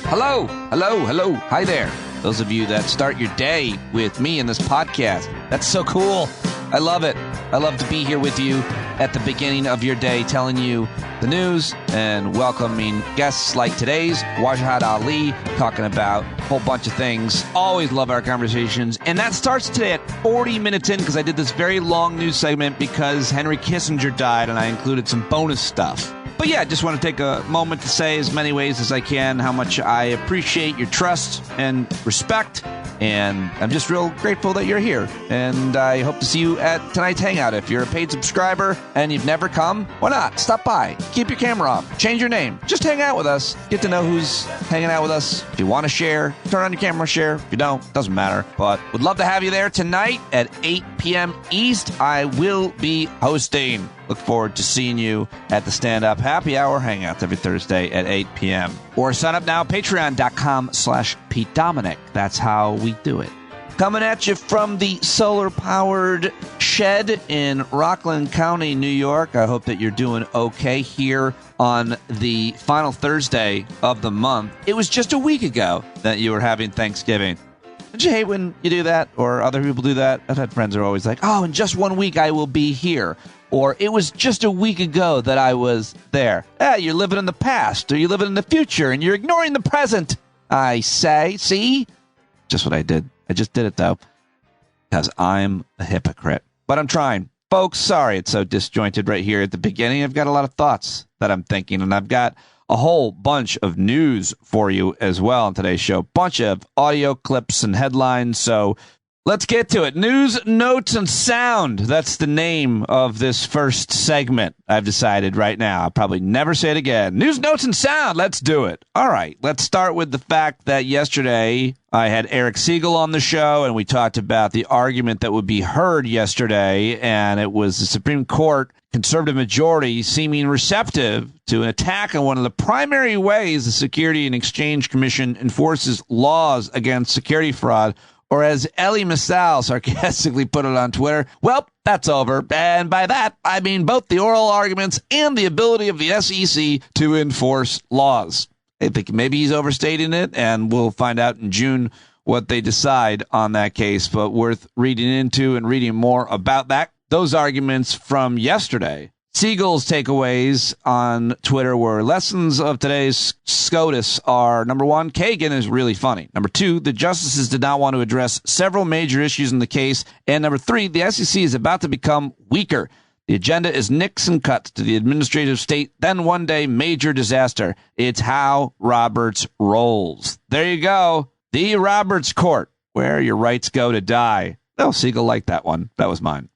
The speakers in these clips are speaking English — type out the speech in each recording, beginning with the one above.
Hello. Hi there. Those of you that start your day with me in this podcast. That's so cool. I love it. I love to be here with you at the beginning of your day, telling you the news and welcoming guests like today's Wajahat Ali, talking about a whole bunch of things. Always love our conversations. And that starts today at 40 minutes in because I did this very long news segment because Henry Kissinger died and I included some bonus stuff. But yeah, I just want to take a moment to say as many ways as I can how much I appreciate your trust and respect. And I'm just real grateful that you're here. And I hope to see you at tonight's hangout. If you're a paid subscriber and you've never come, why not? Stop by. Keep your camera off. Change your name. Just hang out with us. Get to know who's hanging out with us. If you want to share, turn on your camera, share. If you don't, doesn't matter. But would love to have you there tonight at 8 p.m. East. I will be hosting. Look forward to seeing you at the Stand-Up Happy Hour Hangouts every Thursday at 8 p.m. Or sign up now, patreon.com/PeteDominic. That's how we do it. Coming at you from the solar-powered shed in Rockland County, New York. I hope that you're doing okay here on the final Thursday of the month. It was just a week ago that you were having Thanksgiving. Don't you hate when you do that or other people do that? I've had friends who are always like, oh, in just 1 week I will be here. Or it was just a week ago that I was there. You're living in the past or you're living in the future and you're ignoring the present. I say, see? Just what I did. I just did it, though, because I'm a hypocrite. But I'm trying. Folks, sorry it's so disjointed right here at the beginning. I've got a lot of thoughts that I'm thinking, and I've got a whole bunch of news for you as well on today's show. Bunch of audio clips and headlines, so let's get to it. News, notes, and sound. That's the name of this first segment, I've decided right now. I'll probably never say it again. News, notes, and sound. Let's do it. All right. Let's start with the fact that yesterday I had Eric Siegel on the show, and we talked about the argument that would be heard yesterday, and it was the Supreme Court conservative majority seeming receptive to an attack on one of the primary ways the Security and Exchange Commission enforces laws against security fraud. Or as Elie Mystal sarcastically put it on Twitter, well, that's over. And by that, I mean both the oral arguments and the ability of the SEC to enforce laws. I think maybe he's overstating it, and we'll find out in June what they decide on that case. But worth reading into and reading more about that. Those arguments from yesterday. Siegel's takeaways on Twitter were lessons of today's SCOTUS are, number one, Kagan is really funny. Number two, the justices did not want to address several major issues in the case. And number three, the SEC is about to become weaker. The agenda is Nixon cuts to the administrative state, then one day major disaster. It's how Roberts rolls. There you go. The Roberts Court, where your rights go to die. Oh, Siegel liked that one. That was mine.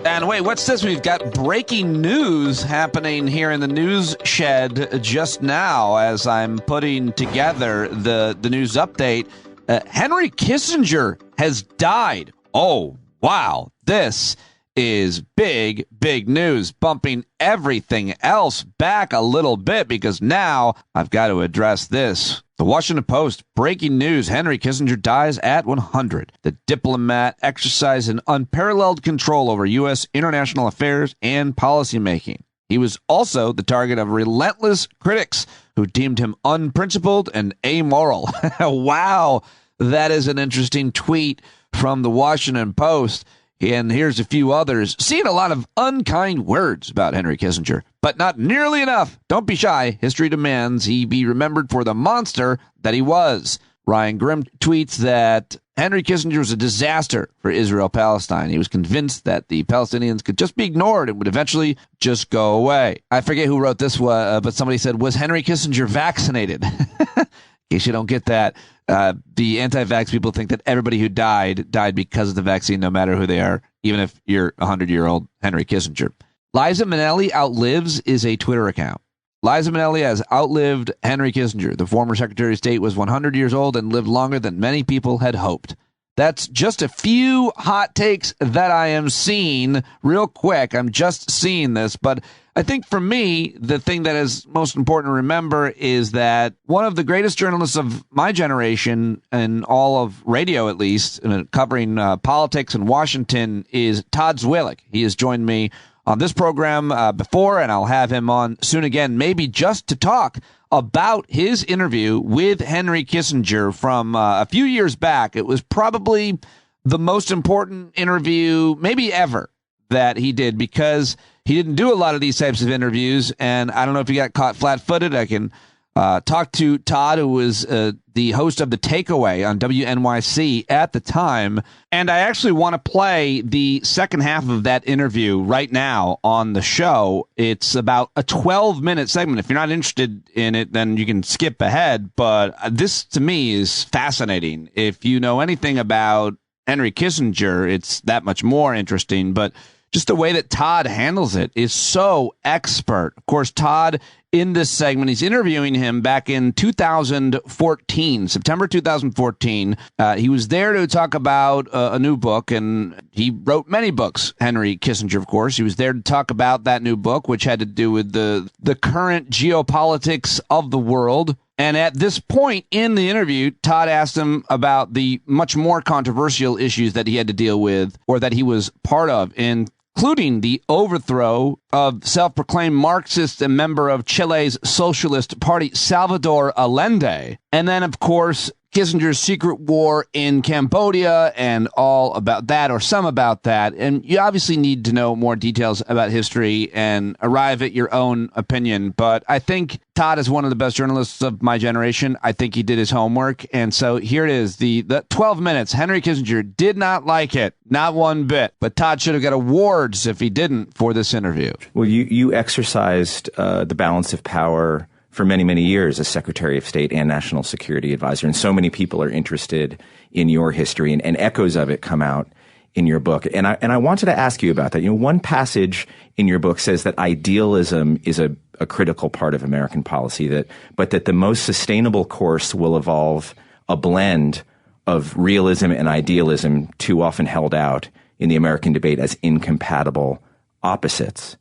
And wait, what's this? We've got breaking news happening here in the news shed just now as I'm putting together the news update. Henry Kissinger has died. Oh, wow. This is big news, bumping everything else back a little bit because now I've got to address this. The Washington Post, breaking news, Henry Kissinger dies at 100. The diplomat exercised an unparalleled control over U.S. international affairs and policymaking. He was also the target of relentless critics who deemed him unprincipled and amoral. Wow, that is an interesting tweet from the Washington Post. And here's a few others. Seeing a lot of unkind words about Henry Kissinger, but not nearly enough. Don't be shy. History demands he be remembered for the monster that he was. Ryan Grimm tweets that Henry Kissinger was a disaster for Israel-Palestine. He was convinced that the Palestinians could just be ignored and would eventually just go away. I forget who wrote this, but somebody said, was Henry Kissinger vaccinated? In case you don't get that. The anti-vax people think that everybody who died because of the vaccine, no matter who they are, even if you're 100-year-old Henry Kissinger. Liza Minnelli Outlives is a Twitter account. Liza Minnelli has outlived Henry Kissinger. The former Secretary of State was 100 years old and lived longer than many people had hoped. That's just a few hot takes that I am seeing real quick. I'm just seeing this, but I think for me, the thing that is most important to remember is that one of the greatest journalists of my generation, and all of radio at least, covering politics in Washington, is Todd Zwillich. He has joined me on this program before, and I'll have him on soon again, maybe just to talk about his interview with Henry Kissinger from a few years back. It was probably the most important interview maybe ever that he did, because he didn't do a lot of these types of interviews. And I don't know if he got caught flat-footed. I can talk to Todd, who was the host of The Takeaway on WNYC at the time. And I actually want to play the second half of that interview right now on the show. It's about a 12-minute segment. If you're not interested in it, then you can skip ahead. But this, to me, is fascinating. If you know anything about Henry Kissinger, it's that much more interesting. But just the way that Todd handles it is so expert. Of course, Todd, in this segment, he's interviewing him back in 2014, September 2014. He was there to talk about a new book, and he wrote many books, Henry Kissinger, of course. He was there to talk about that new book, which had to do with the current geopolitics of the world. And at this point in the interview, Todd asked him about the much more controversial issues that he had to deal with, or that he was part of, including the overthrow of self-proclaimed Marxist and member of Chile's Socialist Party, Salvador Allende. And then, of course, Kissinger's secret war in Cambodia and all about that, or some about that. And you obviously need to know more details about history and arrive at your own opinion. But I think Todd is one of the best journalists of my generation. I think he did his homework. And so here it is, the 12 minutes. Henry Kissinger did not like it, not one bit. But Todd should have got awards if he didn't for this interview. Well, you exercised the balance of power for many, many years as Secretary of State and National Security Advisor. And so many people are interested in your history, and echoes of it come out in your book. And I wanted to ask you about that. You know, one passage in your book says that idealism is a critical part of American policy, but that the most sustainable course will evolve a blend of realism and idealism, too often held out in the American debate as incompatible opposites.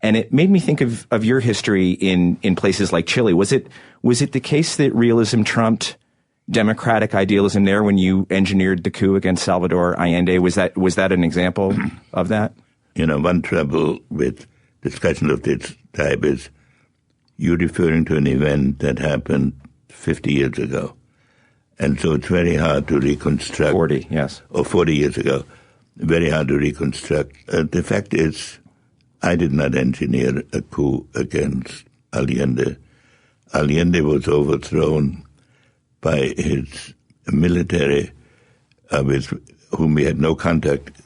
And it made me think of your history in places like Chile. Was it the case that realism trumped democratic idealism there when you engineered the coup against Salvador Allende? Was that an example of that? You know, one trouble with discussion of this type is you're referring to an event that happened 50 years ago. And so it's very hard to reconstruct. 40, yes. Or 40 years ago. Very hard to reconstruct. The fact is, I did not engineer a coup against Allende. Allende was overthrown by his military, with whom we had no contact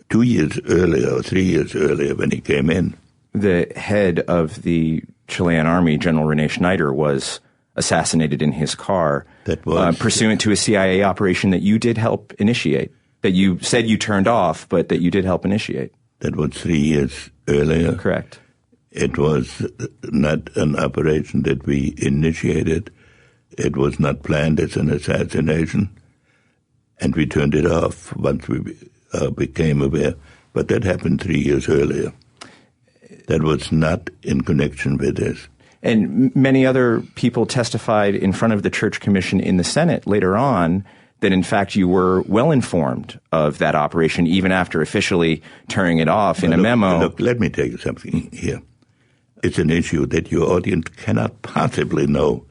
2 years earlier or 3 years earlier when he came in. The head of the Chilean army, General Rene Schneider, was assassinated in his car. That was pursuant to a CIA operation that you did help initiate, that you said you turned off, but that you did help initiate. That was 3 years earlier. Correct. It was not an operation that we initiated. It was not planned as an assassination. And we turned it off once we became aware. But that happened 3 years earlier. That was not in connection with this. And many other people testified in front of the Church Commission in the Senate later on that, in fact, you were well informed of that operation, even after officially turning it off in a memo. Look, let me tell you something here. It's an issue that your audience cannot possibly know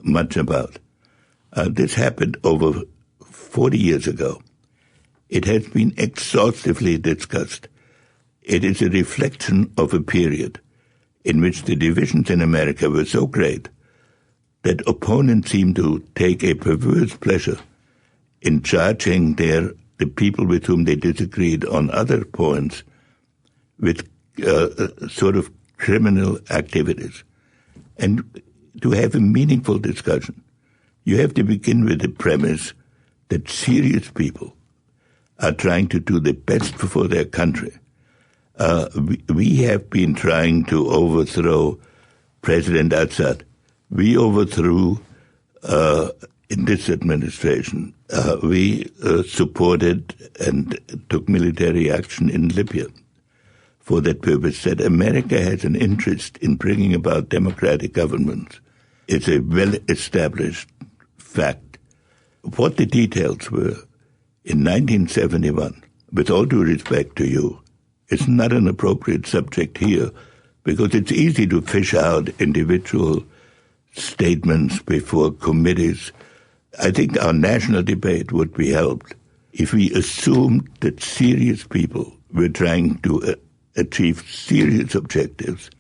much about. This happened over 40 years ago. It has been exhaustively discussed. It is a reflection of a period in which the divisions in America were so great that opponents seem to take a perverse pleasure in charging the people with whom they disagreed on other points with sort of criminal activities. And to have a meaningful discussion, you have to begin with the premise that serious people are trying to do the best for their country. We have been trying to overthrow President Assad. We overthrew, in this administration, we supported and took military action in Libya for that purpose. That America has an interest in bringing about democratic governments. It's a well-established fact. What the details were in 1971, with all due respect to you, It's not an appropriate subject here because it's easy to fish out individual statements before committees. I think our national debate would be helped if we assumed that serious people were trying to achieve serious objectives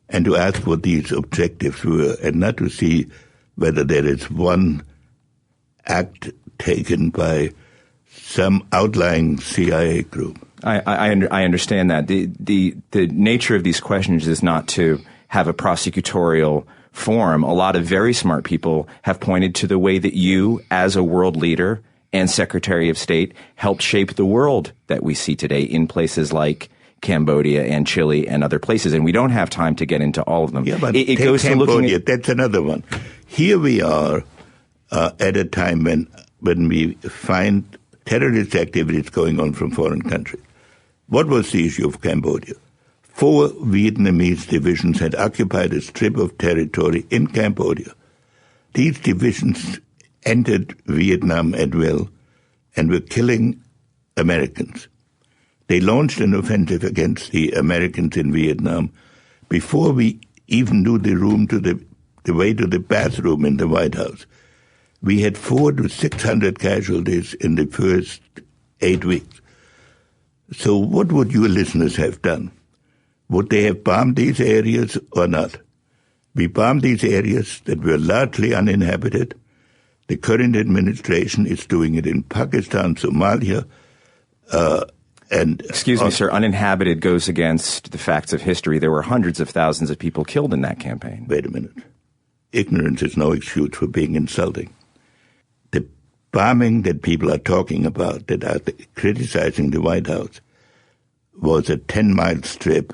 and to ask what these objectives were and not to see whether there is one act taken by some outlying CIA group. I understand that. The nature of these questions is not to have a prosecutorial forum. A lot of very smart people have pointed to the way that you, as a world leader and Secretary of State, helped shape the world that we see today in places like Cambodia and Chile and other places. And we don't have time to get into all of them. Yeah, but it take goes Cambodia, to looking at, that's another one. Here we are at a time when we find terrorist activities going on from foreign countries. What was the issue of Cambodia? 4 Vietnamese divisions had occupied a strip of territory in Cambodia. These divisions entered Vietnam at will and were killing Americans. They launched an offensive against the Americans in Vietnam before we even knew the way to the bathroom in the White House. We had 400 to 600 casualties in the first 8 weeks. So what would your listeners have done? Would they have bombed these areas or not? We bombed these areas that were largely uninhabited. The current administration is doing it in Pakistan, Somalia, and... Excuse me, sir, uninhabited goes against the facts of history. There were hundreds of thousands of people killed in that campaign. Wait a minute. Ignorance is no excuse for being insulting. The bombing that people are talking about, that are criticizing the White House, was a 10-mile strip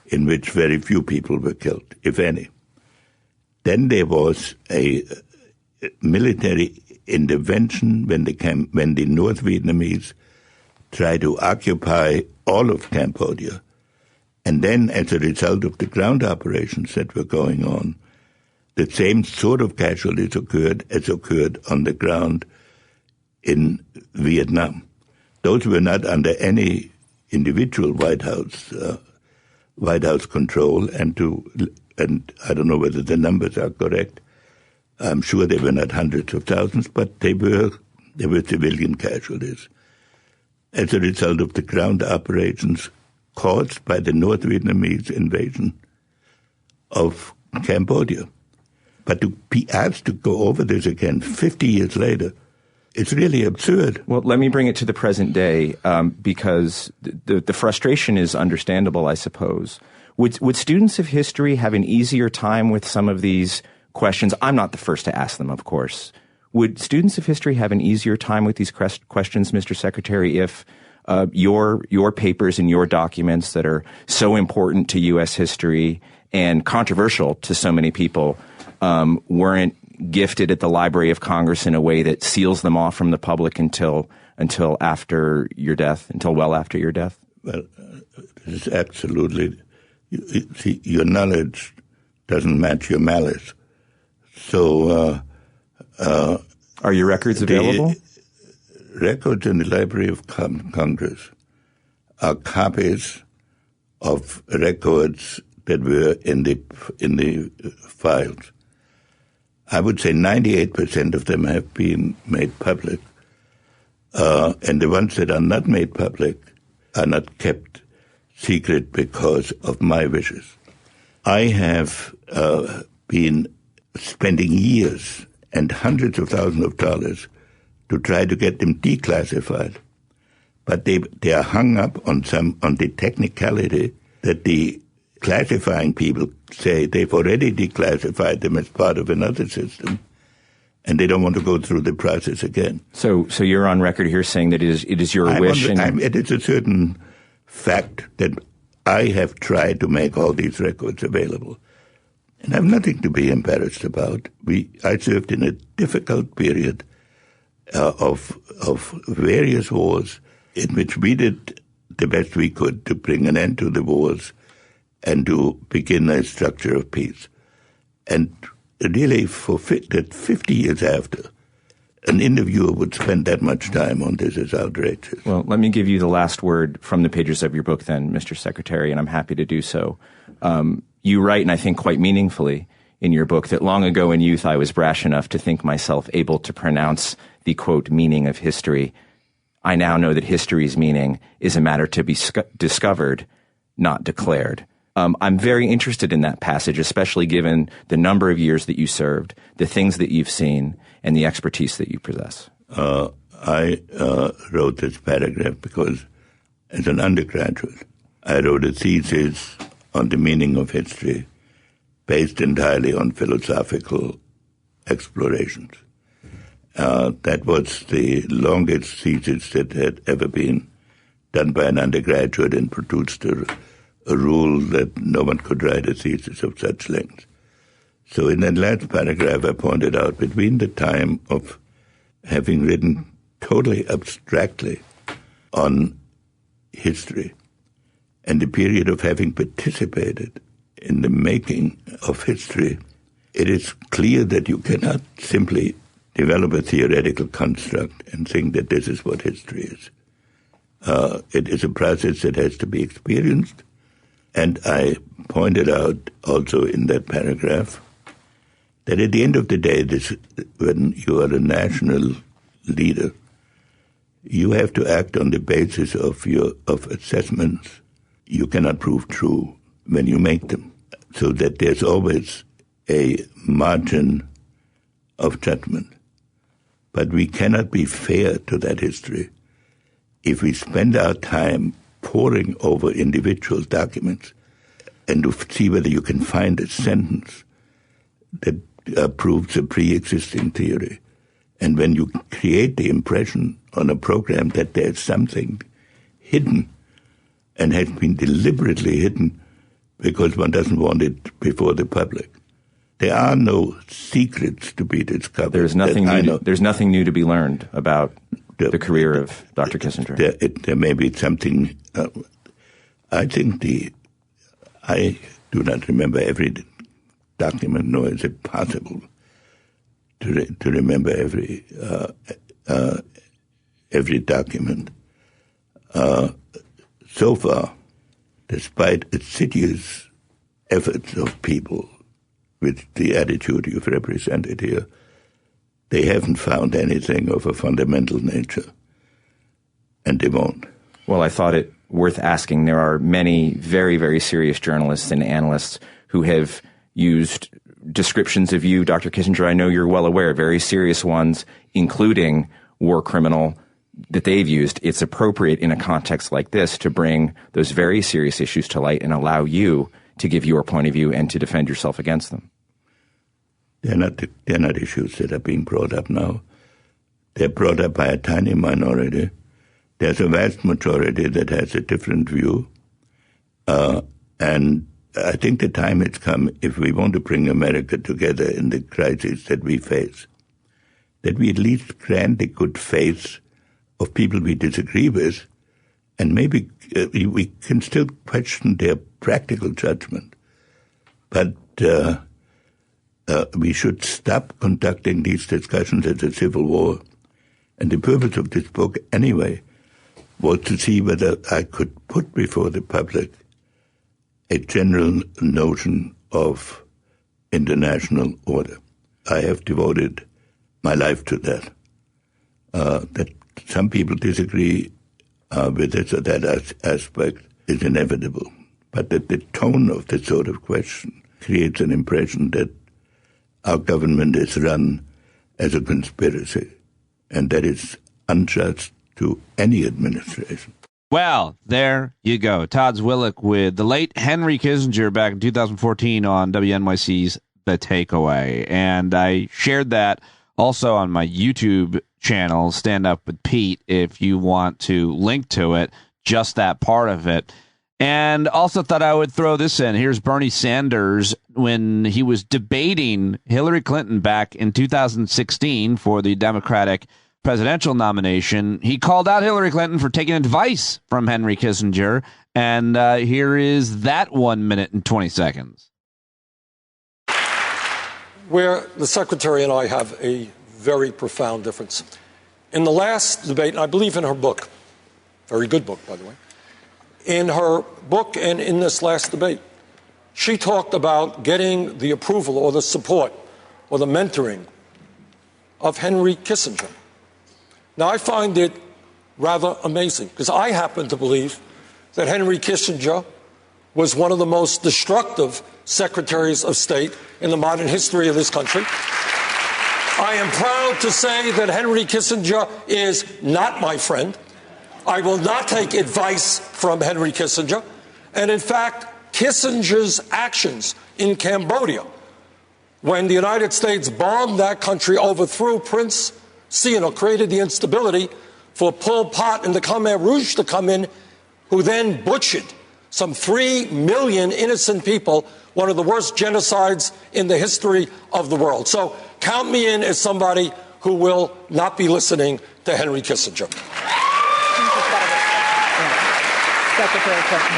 in which very few people were killed, if any. Then there was a military intervention when the North Vietnamese tried to occupy all of Cambodia. And then, as a result of the ground operations that were going on, the same sort of casualties occurred on the ground in Vietnam. Those were not under any individual White House control, and I don't know whether the numbers are correct. I'm sure they were not hundreds of thousands, but they were civilian casualties as a result of the ground operations caused by the North Vietnamese invasion of Cambodia. But to be asked to go over this again 50 years later, it's really absurd. Well, let me bring it to the present day, because the frustration is understandable, I suppose. Would students of history have an easier time with some of these questions? I'm not the first to ask them, of course. Would students of history have an easier time with these questions, Mr. Secretary, if your papers and your documents that are so important to U.S. history and controversial to so many people weren't gifted at the Library of Congress in a way that seals them off from the public until after your death, until well after your death? Well, this is absolutely... See, your knowledge doesn't match your malice. So... are your records available? Records in the Library of Congress are copies of records that were in the files. I would say 98% of them have been made public, and the ones that are not made public are not kept secret because of my wishes. I have been spending years and hundreds of thousands of dollars to try to get them declassified, but they are hung up on the technicality that the classifying people say they've already declassified them as part of another system, and they don't want to go through the process again. So you're on record here saying that it is your wish. It is a certain fact that I have tried to make all these records available, and I have nothing to be embarrassed about. I served in a difficult period of various wars in which we did the best we could to bring an end to the wars and to begin a structure of peace. And really, for 50 years after, an interviewer would spend that much time on this is outrageous. Well, let me give you the last word from the pages of your book then, Mr. Secretary, and I'm happy to do so. You write, and I think quite meaningfully in your book, that long ago in youth I was brash enough to think myself able to pronounce the, quote, meaning of history. I now know that history's meaning is a matter to be discovered, not declared. I'm very interested in that passage, especially given the number of years that you served, the things that you've seen, and the expertise that you possess. I wrote this paragraph because as an undergraduate, I wrote a thesis on the meaning of history based entirely on philosophical explorations. That was the longest thesis that had ever been done by an undergraduate and produced a rule that no one could write a thesis of such length. So in that last paragraph, I pointed out between the time of having written totally abstractly on history and the period of having participated in the making of history, it is clear that you cannot simply develop a theoretical construct and think that this is what history is. It is a process that has to be experienced. And I pointed out also in that paragraph that at the end of the day, when you are a national leader, you have to act on the basis of assessments you cannot prove true when you make them, so that there's always a margin of judgment. But we cannot be fair to that history if we spend our time poring over individual documents and to see whether you can find a sentence that proves a pre-existing theory. And when you create the impression on a program that there's something hidden and has been deliberately hidden because one doesn't want it before the public, there are no secrets to be discovered. There's nothing new to be learned about the career of Dr. Kissinger. There may be something. I do not remember every document, nor is it possible to remember every document. So far, despite assiduous efforts of people with the attitude you've represented here, they haven't found anything of a fundamental nature, and they won't. Well, I thought it worth asking. There are many very, very serious journalists and analysts who have used descriptions of you, Dr. Kissinger. I know you're well aware, very serious ones, including war criminal, that they've used. It's appropriate in a context like this to bring those very serious issues to light and allow you to give your point of view and to defend yourself against them. They're not issues that are being brought up now. They're brought up by a tiny minority. There's a vast majority that has a different view. And I think the time has come, if we want to bring America together in the crisis that we face, that we at least grant the good faith of people we disagree with, and maybe we can still question their practical judgment. But we should stop conducting these discussions as a civil war. And the purpose of this book, anyway, was to see whether I could put before the public a general notion of international order. I have devoted my life to that. That some people disagree with this or that aspect is inevitable. But that the tone of this sort of question creates an impression that our government is run as a conspiracy, and that is unjust to any administration. Well, there you go. Todd Zwillich with the late Henry Kissinger back in 2014 on WNYC's The Takeaway. And I shared that also on my YouTube channel, Stand Up with Pete, if you want to link to it, just that part of it. And also thought I would throw this in. Here's Bernie Sanders when he was debating Hillary Clinton back in 2016 for the Democratic presidential nomination. He called out Hillary Clinton for taking advice from Henry Kissinger. And here is that 1 minute and 20 seconds. Where the Secretary and I have a very profound difference. In the last debate, and I believe in her book, very good book, by the way, in her book and in this last debate, she talked about getting the approval or the support or the mentoring of Henry Kissinger. Now, I find it rather amazing because I happen to believe that Henry Kissinger was one of the most destructive secretaries of state in the modern history of this country. I am proud to say that Henry Kissinger is not my friend. I will not take advice from Henry Kissinger. And in fact, Kissinger's actions in Cambodia, when the United States bombed that country, overthrew Prince Sihanouk, created the instability for Pol Pot and the Khmer Rouge to come in, who then butchered some 3 million innocent people, one of the worst genocides in the history of the world. So count me in as somebody who will not be listening to Henry Kissinger. Secretary Clinton.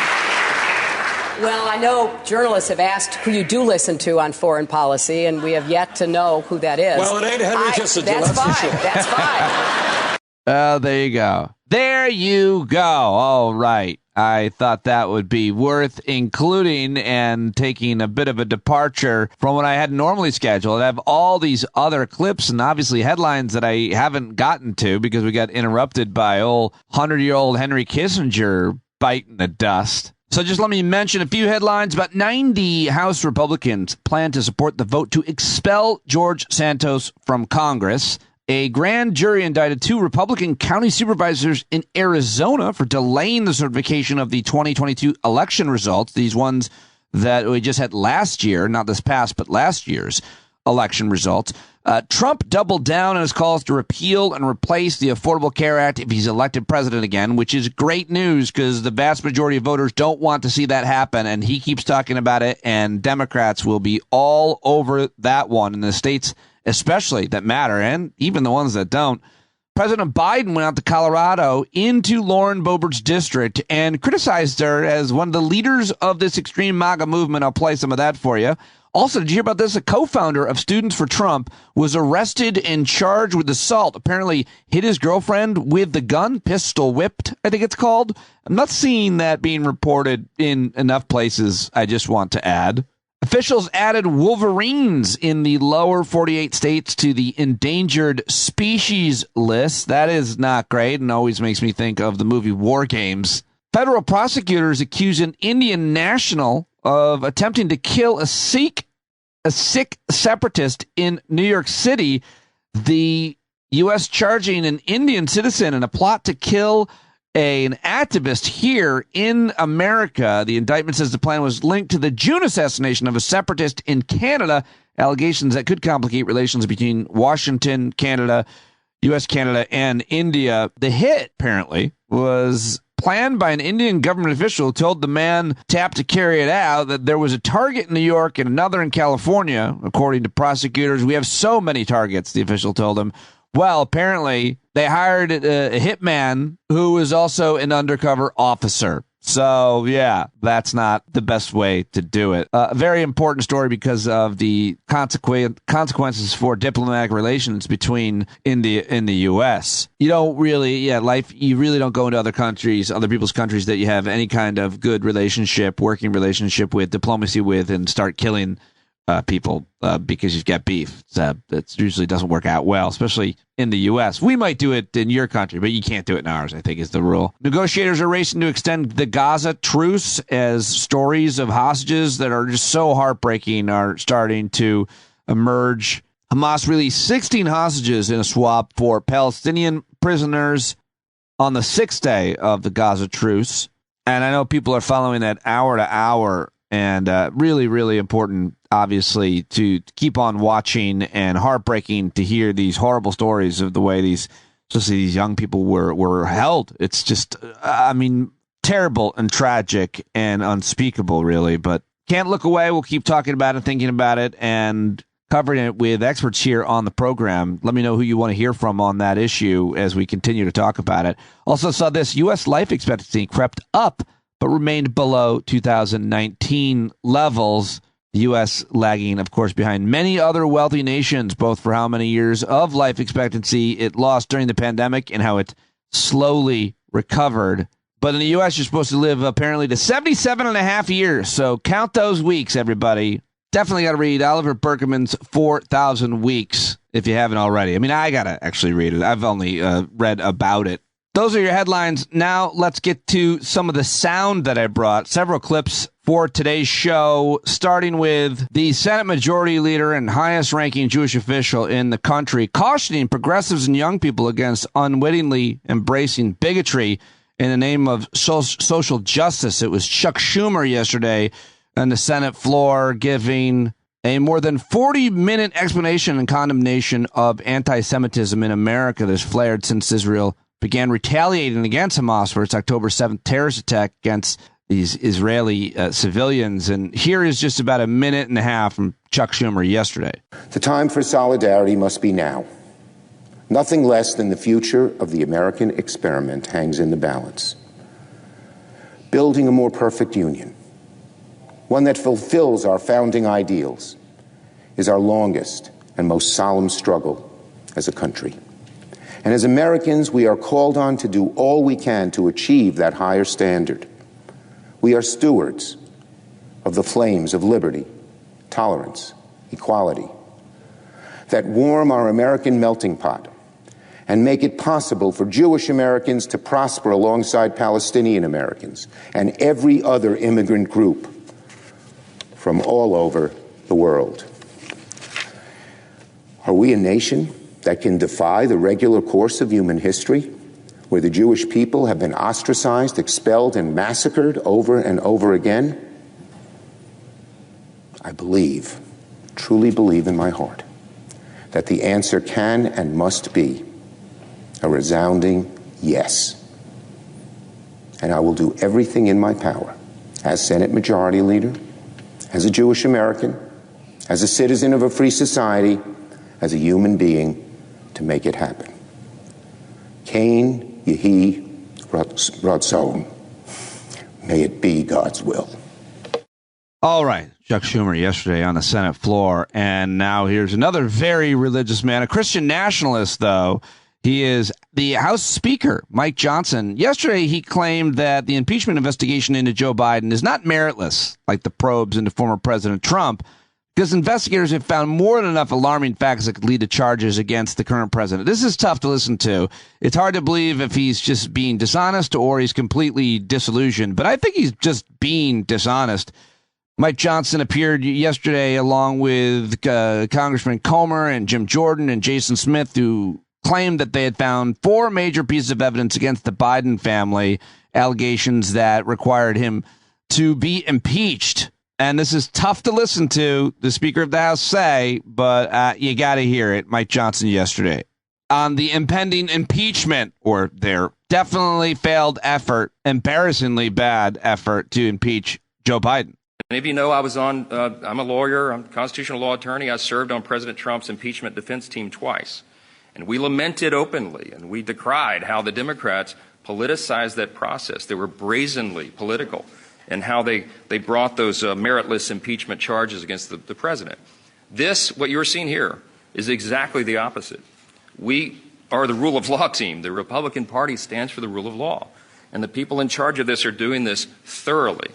Well, I know journalists have asked who you do listen to on foreign policy, and we have yet to know who that is. Well, it ain't Henry Kissinger, that's for fine. sure. That's fine. There you go. There you go. All right. I thought that would be worth including and taking a bit of a departure from what I had normally scheduled. I have all these other clips and obviously headlines that I haven't gotten to because we got interrupted by old 100-year-old Henry Kissinger biting the dust. So just let me mention a few headlines. About 90 House Republicans plan to support the vote to expel George Santos from Congress. A grand jury indicted 2 Republican county supervisors in Arizona for delaying the certification of the 2022 election results. These ones that we just had last year, not this past, but last year's election results. Trump doubled down on his calls to repeal and replace the Affordable Care Act if he's elected president again, which is great news because the vast majority of voters don't want to see that happen. And he keeps talking about it, and Democrats will be all over that one in the states, especially that matter, and even the ones that don't. President Biden went out to Colorado into Lauren Boebert's district and criticized her as one of the leaders of this extreme MAGA movement. I'll play some of that for you. Also, did you hear about this? A co-founder of Students for Trump was arrested and charged with assault. Apparently hit his girlfriend with the gun, pistol whipped, I think it's called. I'm not seeing that being reported in enough places, I just want to add. Officials added wolverines in the lower 48 states to the endangered species list. That is not great and always makes me think of the movie War Games. Federal prosecutors accuse an Indian national of attempting to kill a Sikh separatist in New York City. The U.S. charging an Indian citizen in a plot to kill an activist here in America. The indictment says the plan was linked to the June assassination of a separatist in Canada, allegations that could complicate relations between Washington, Canada, U.S., Canada, and India. The hit, apparently, was planned by an Indian government official who told the man tapped to carry it out that there was a target in New York and another in California. According to prosecutors, we have so many targets, the official told him. Well, apparently, they hired a hitman who was also an undercover officer. So, yeah, that's not the best way to do it. A very important story because of the consequences for diplomatic relations between India and the U.S. You don't really, you really don't go into other countries, other people's countries that you have any kind of good relationship, working relationship with, diplomacy with, and start killing people because you've got beef. That usually doesn't work out well, especially in the U.S. We might do it in your country, but you can't do it in ours, I think is the rule. Negotiators are racing to extend the Gaza truce as stories of hostages that are just so heartbreaking are starting to emerge. Hamas released 16 hostages in a swap for Palestinian prisoners on the 6th day of the Gaza truce. And I know people are following that hour to hour, and really, really important, obviously, to keep on watching, and heartbreaking to hear these horrible stories of the way especially these young people were held. It's just, terrible and tragic and unspeakable, really. But can't look away. We'll keep talking about it, thinking about it, and covering it with experts here on the program. Let me know who you want to hear from on that issue as we continue to talk about it. Also saw this, U.S. life expectancy crept up but remained below 2019 levels. The U.S. lagging, of course, behind many other wealthy nations, both for how many years of life expectancy it lost during the pandemic and how it slowly recovered. But in the U.S., you're supposed to live apparently to 77 and a half years. So count those weeks, everybody. Definitely got to read Oliver Berkman's 4,000 Weeks if you haven't already. I mean, I got to actually read it. I've only read about it. Those are your headlines. Now let's get to some of the sound that I brought. Several clips for today's show, starting with the Senate Majority Leader and highest-ranking Jewish official in the country, cautioning progressives and young people against unwittingly embracing bigotry in the name of social justice. It was Chuck Schumer yesterday on the Senate floor giving a more than 40-minute explanation and condemnation of anti-Semitism in America that's flared since Israel began retaliating against Hamas for its October 7th terrorist attack against these Israeli civilians. And here is just about a minute and a half from Chuck Schumer yesterday. The time for solidarity must be now. Nothing less than the future of the American experiment hangs in the balance. Building a more perfect union, one that fulfills our founding ideals, is our longest and most solemn struggle as a country. And as Americans, we are called on to do all we can to achieve that higher standard. We are stewards of the flames of liberty, tolerance, equality, that warm our American melting pot and make it possible for Jewish Americans to prosper alongside Palestinian Americans and every other immigrant group from all over the world. Are we a nation that can defy the regular course of human history, where the Jewish people have been ostracized, expelled, and massacred over and over again? I believe, truly believe in my heart, that the answer can and must be a resounding yes. And I will do everything in my power, as Senate Majority Leader, as a Jewish American, as a citizen of a free society, as a human being, to make it happen. Kain Yehi Ratzon. May it be God's will. All right. Chuck Schumer yesterday on the Senate floor. And now here's another very religious man, a Christian nationalist, though. He is the House Speaker, Mike Johnson. Yesterday, he claimed that the impeachment investigation into Joe Biden is not meritless, like the probes into former President Trump, because investigators have found more than enough alarming facts that could lead to charges against the current president. This is tough to listen to. It's hard to believe if he's just being dishonest or he's completely disillusioned, but I think he's just being dishonest. Mike Johnson appeared yesterday along with Congressman Comer and Jim Jordan and Jason Smith, who claimed that they had found 4 major pieces of evidence against the Biden family, allegations that required him to be impeached. And this is tough to listen to the Speaker of the House say, but you got to hear it. Mike Johnson yesterday on the impending impeachment, or their definitely failed effort, embarrassingly bad effort to impeach Joe Biden. Many of you know I'm a lawyer, I'm a constitutional law attorney. I served on President Trump's impeachment defense team twice. And we lamented openly and we decried how the Democrats politicized that process. They were brazenly political in how they brought those meritless impeachment charges against the president. What you're seeing here is exactly the opposite. We are the rule of law team. The Republican Party stands for the rule of law. And the people in charge of this are doing this thoroughly,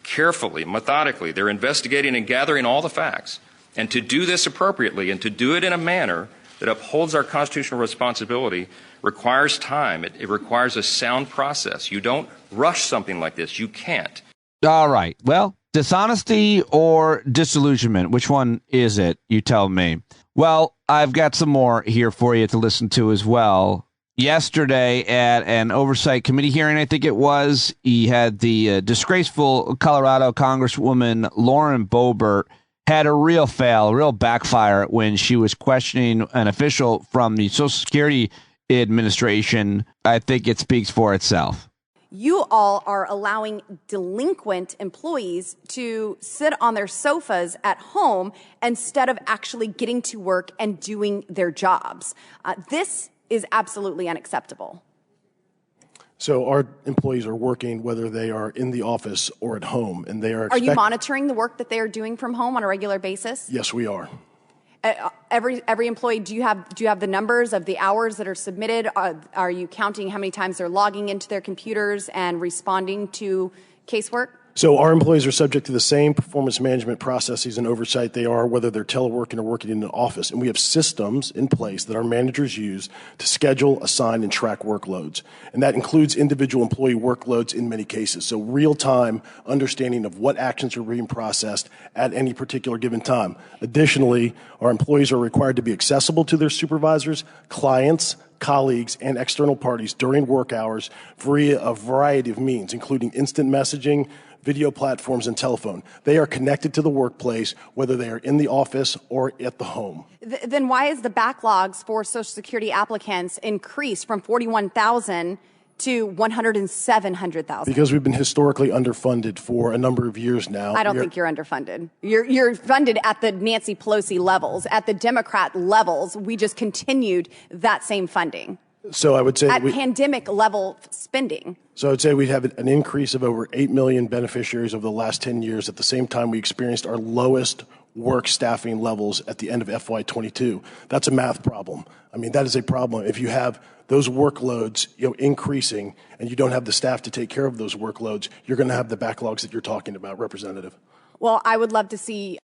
carefully, methodically. They're investigating and gathering all the facts. And to do this appropriately and to do it in a manner that upholds our constitutional responsibility requires time. It requires a sound process. You don't rush something like this. You can't. All right. Well, dishonesty or disillusionment, which one is it? You tell me. Well, I've got some more here for you to listen to as well. Yesterday at an oversight committee hearing, I think it was, he had the disgraceful Colorado Congresswoman Lauren Boebert had a real fail, a real backfire when she was questioning an official from the Social Security Administration. I think it speaks for itself. You all are allowing delinquent employees to sit on their sofas at home instead of actually getting to work and doing their jobs. This is absolutely unacceptable. So our employees are working whether they are in the office or at home, and they are. Are you monitoring the work that they are doing from home on a regular basis? Yes, we are. Every employee, do you have the numbers of the hours that are submitted? Are you counting how many times they're logging into their computers and responding to casework? So our employees are subject to the same performance management processes and oversight they are whether they're teleworking or working in an office. And we have systems in place that our managers use to schedule, assign, and track workloads. And that includes individual employee workloads in many cases. So real-time understanding of what actions are being processed at any particular given time. Additionally, our employees are required to be accessible to their supervisors, clients, colleagues, and external parties during work hours via a variety of means, including instant messaging, video platforms, and telephone. They are connected to the workplace, whether they are in the office or at the home. Then why is the backlogs for Social Security applicants increased from 41,000 to 107,000? Because we've been historically underfunded for a number of years now. I don't think you're underfunded. You're funded at the Nancy Pelosi levels. At the Democrat levels, we just continued that same funding. So I would say at pandemic level spending. So I would say we'd have an increase of over 8 million beneficiaries over the last 10 years. At the same time, we experienced our lowest work staffing levels at the end of FY22. That's a math problem. I mean, that is a problem. If you have those workloads, increasing, and you don't have the staff to take care of those workloads, you're going to have the backlogs that you're talking about, Representative. Well, I would love to see.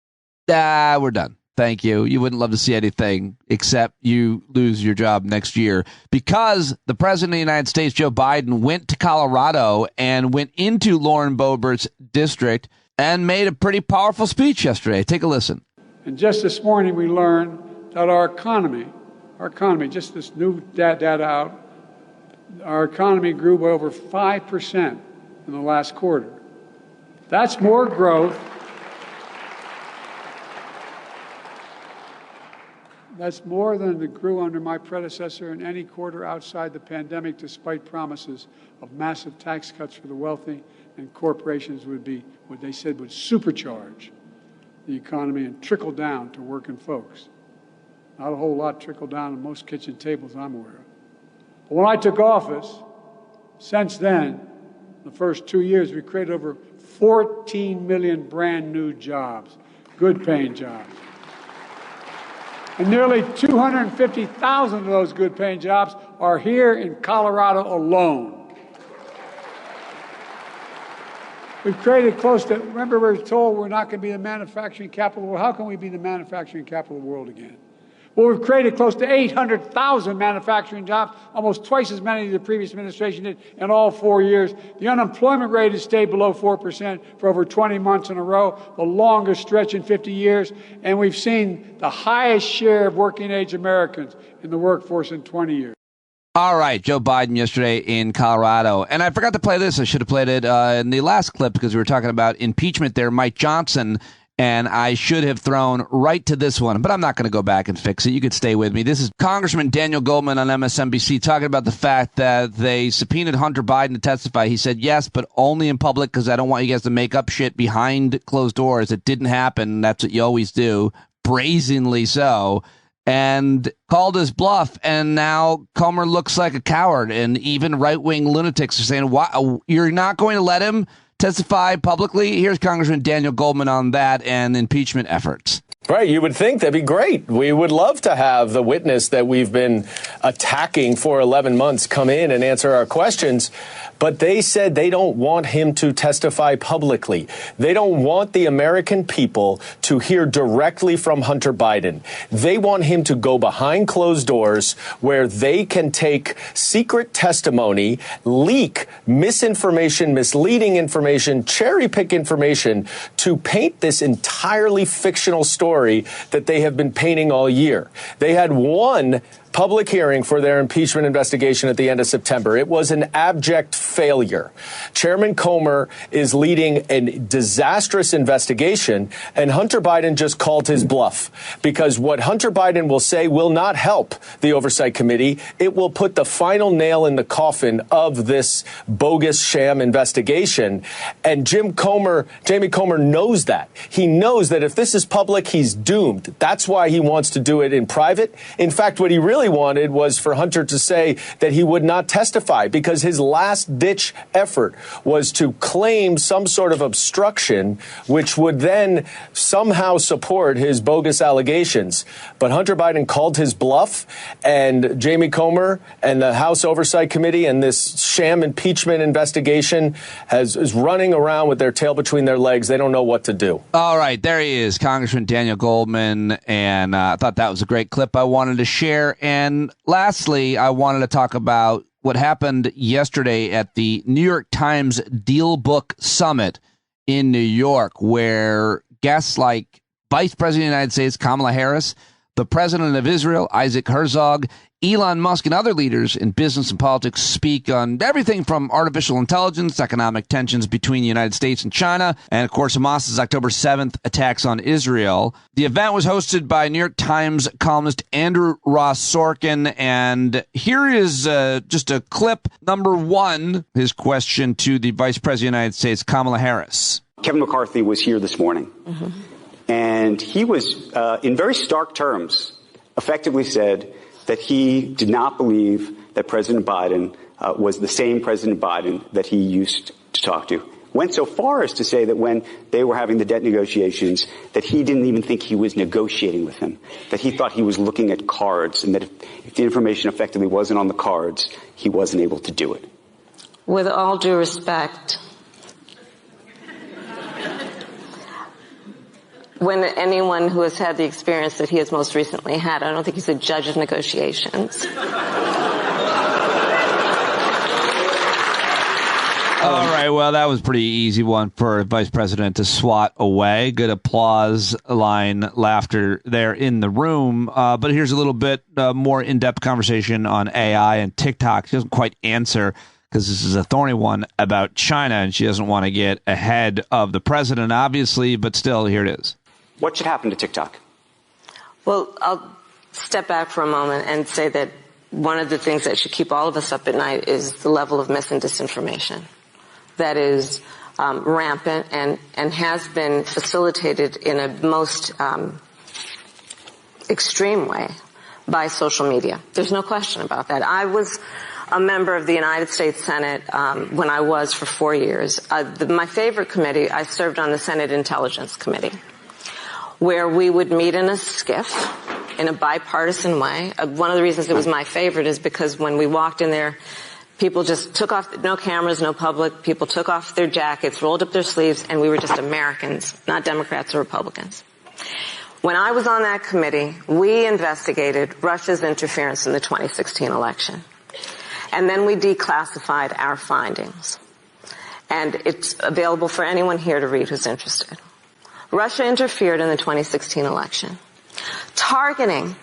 We're done. Thank you. You wouldn't love to see anything except you lose your job next year because the president of the United States, Joe Biden, went to Colorado and went into Lauren Boebert's district and made a pretty powerful speech yesterday. Take a listen. And just this morning, we learned that our economy, just this new data out, our economy grew by over 5% in the last quarter. That's more growth. That's more than it grew under my predecessor in any quarter outside the pandemic, despite promises of massive tax cuts for the wealthy, and corporations would be what they said would supercharge the economy and trickle down to working folks. Not a whole lot trickled down on most kitchen tables I'm aware of. But when I took office, since then, the first 2 years, we created over 14 million brand new jobs, good paying jobs. And nearly 250,000 of those good-paying jobs are here in Colorado alone. We've created close to, remember we were told we're not going to be the manufacturing capital of the world. How can we be the manufacturing capital of the world again? Well, we've created close to 800,000 manufacturing jobs, almost twice as many as the previous administration did in all 4 years. The unemployment rate has stayed below 4% for over 20 months in a row, the longest stretch in 50 years. And we've seen the highest share of working-age Americans in the workforce in 20 years. All right, Joe Biden yesterday in Colorado. And I forgot to play this. I should have played it in the last clip because we were talking about impeachment there. Mike Johnson. And I should have thrown right to this one, but I'm not going to go back and fix it. You could stay with me. This is Congressman Daniel Goldman on MSNBC talking about the fact that they subpoenaed Hunter Biden to testify. He said, yes, but only in public because I don't want you guys to make up shit behind closed doors. It didn't happen. That's what you always do, brazenly so. And called his bluff. And now Comer looks like a coward. And even right-wing lunatics are saying, "Why, you're not going to let him testify publicly?" Here's Congressman Daniel Goldman on that and impeachment efforts. Right. You would think that'd be great. We would love to have the witness that we've been attacking for 11 months come in and answer our questions. But they said they don't want him to testify publicly. They don't want the American people to hear directly from Hunter Biden. They want him to go behind closed doors where they can take secret testimony, leak misinformation, misleading information, cherry pick information to paint this entirely fictional story that they have been painting all year. They had one public hearing for their impeachment investigation at the end of September. It was an abject failure. Chairman Comer is leading a disastrous investigation, and Hunter Biden just called his bluff because what Hunter Biden will say will not help the Oversight Committee. It will put the final nail in the coffin of this bogus sham investigation. And Jamie Comer knows that. He knows that if this is public, he's doomed. That's why he wants to do it in private. In fact, what he really really wanted was for Hunter to say that he would not testify, because his last-ditch effort was to claim some sort of obstruction, which would then somehow support his bogus allegations. But Hunter Biden called his bluff, and Jamie Comer and the House Oversight Committee and this sham impeachment investigation is running around with their tail between their legs. They don't know what to do. All right, there he is, Congressman Daniel Goldman, and I thought that was a great clip I wanted to share. And lastly, I wanted to talk about what happened yesterday at the New York Times Deal Book Summit in New York, where guests like Vice President of the United States Kamala Harris, the President of Israel Isaac Herzog, Elon Musk, and other leaders in business and politics speak on everything from artificial intelligence, economic tensions between the United States and China, and, of course, Hamas's October 7th attacks on Israel. The event was hosted by New York Times columnist Andrew Ross Sorkin, and here is just a clip. Number one, his question to the Vice President of the United States, Kamala Harris. Kevin McCarthy was here this morning, and he was, in very stark terms, effectively said that he did not believe that President Biden was the same President Biden that he used to talk to. Went so far as to say that when they were having the debt negotiations, that he didn't even think he was negotiating with him, that he thought he was looking at cards, and that if the information effectively wasn't on the cards, he wasn't able to do it. With all due respect, when anyone who has had the experience that he has most recently had, I don't think he's a judge of negotiations. All right, well, that was a pretty easy one for Vice President to swat away. Good applause line, laughter there in the room. But here's a little bit more in-depth conversation on AI and TikTok. She doesn't quite answer, because this is a thorny one, about China, and she doesn't want to get ahead of the president, obviously, but still, here it is. What should happen to TikTok? Well, I'll step back for a moment and say that one of the things that should keep all of us up at night is the level of mis and disinformation that is rampant and has been facilitated in a most extreme way by social media. There's no question about that. I was a member of the United States Senate when I was for 4 years. My favorite committee, I served on the Senate Intelligence Committee, where we would meet in a skiff in a bipartisan way. One of the reasons it was my favorite is because when we walked in there, people just took off, no cameras, no public, people took off their jackets, rolled up their sleeves, and we were just Americans, not Democrats or Republicans. When I was on that committee, we investigated Russia's interference in the 2016 election. And then we declassified our findings. And it's available for anyone here to read who's interested. Russia interfered in the 2016 election, targeting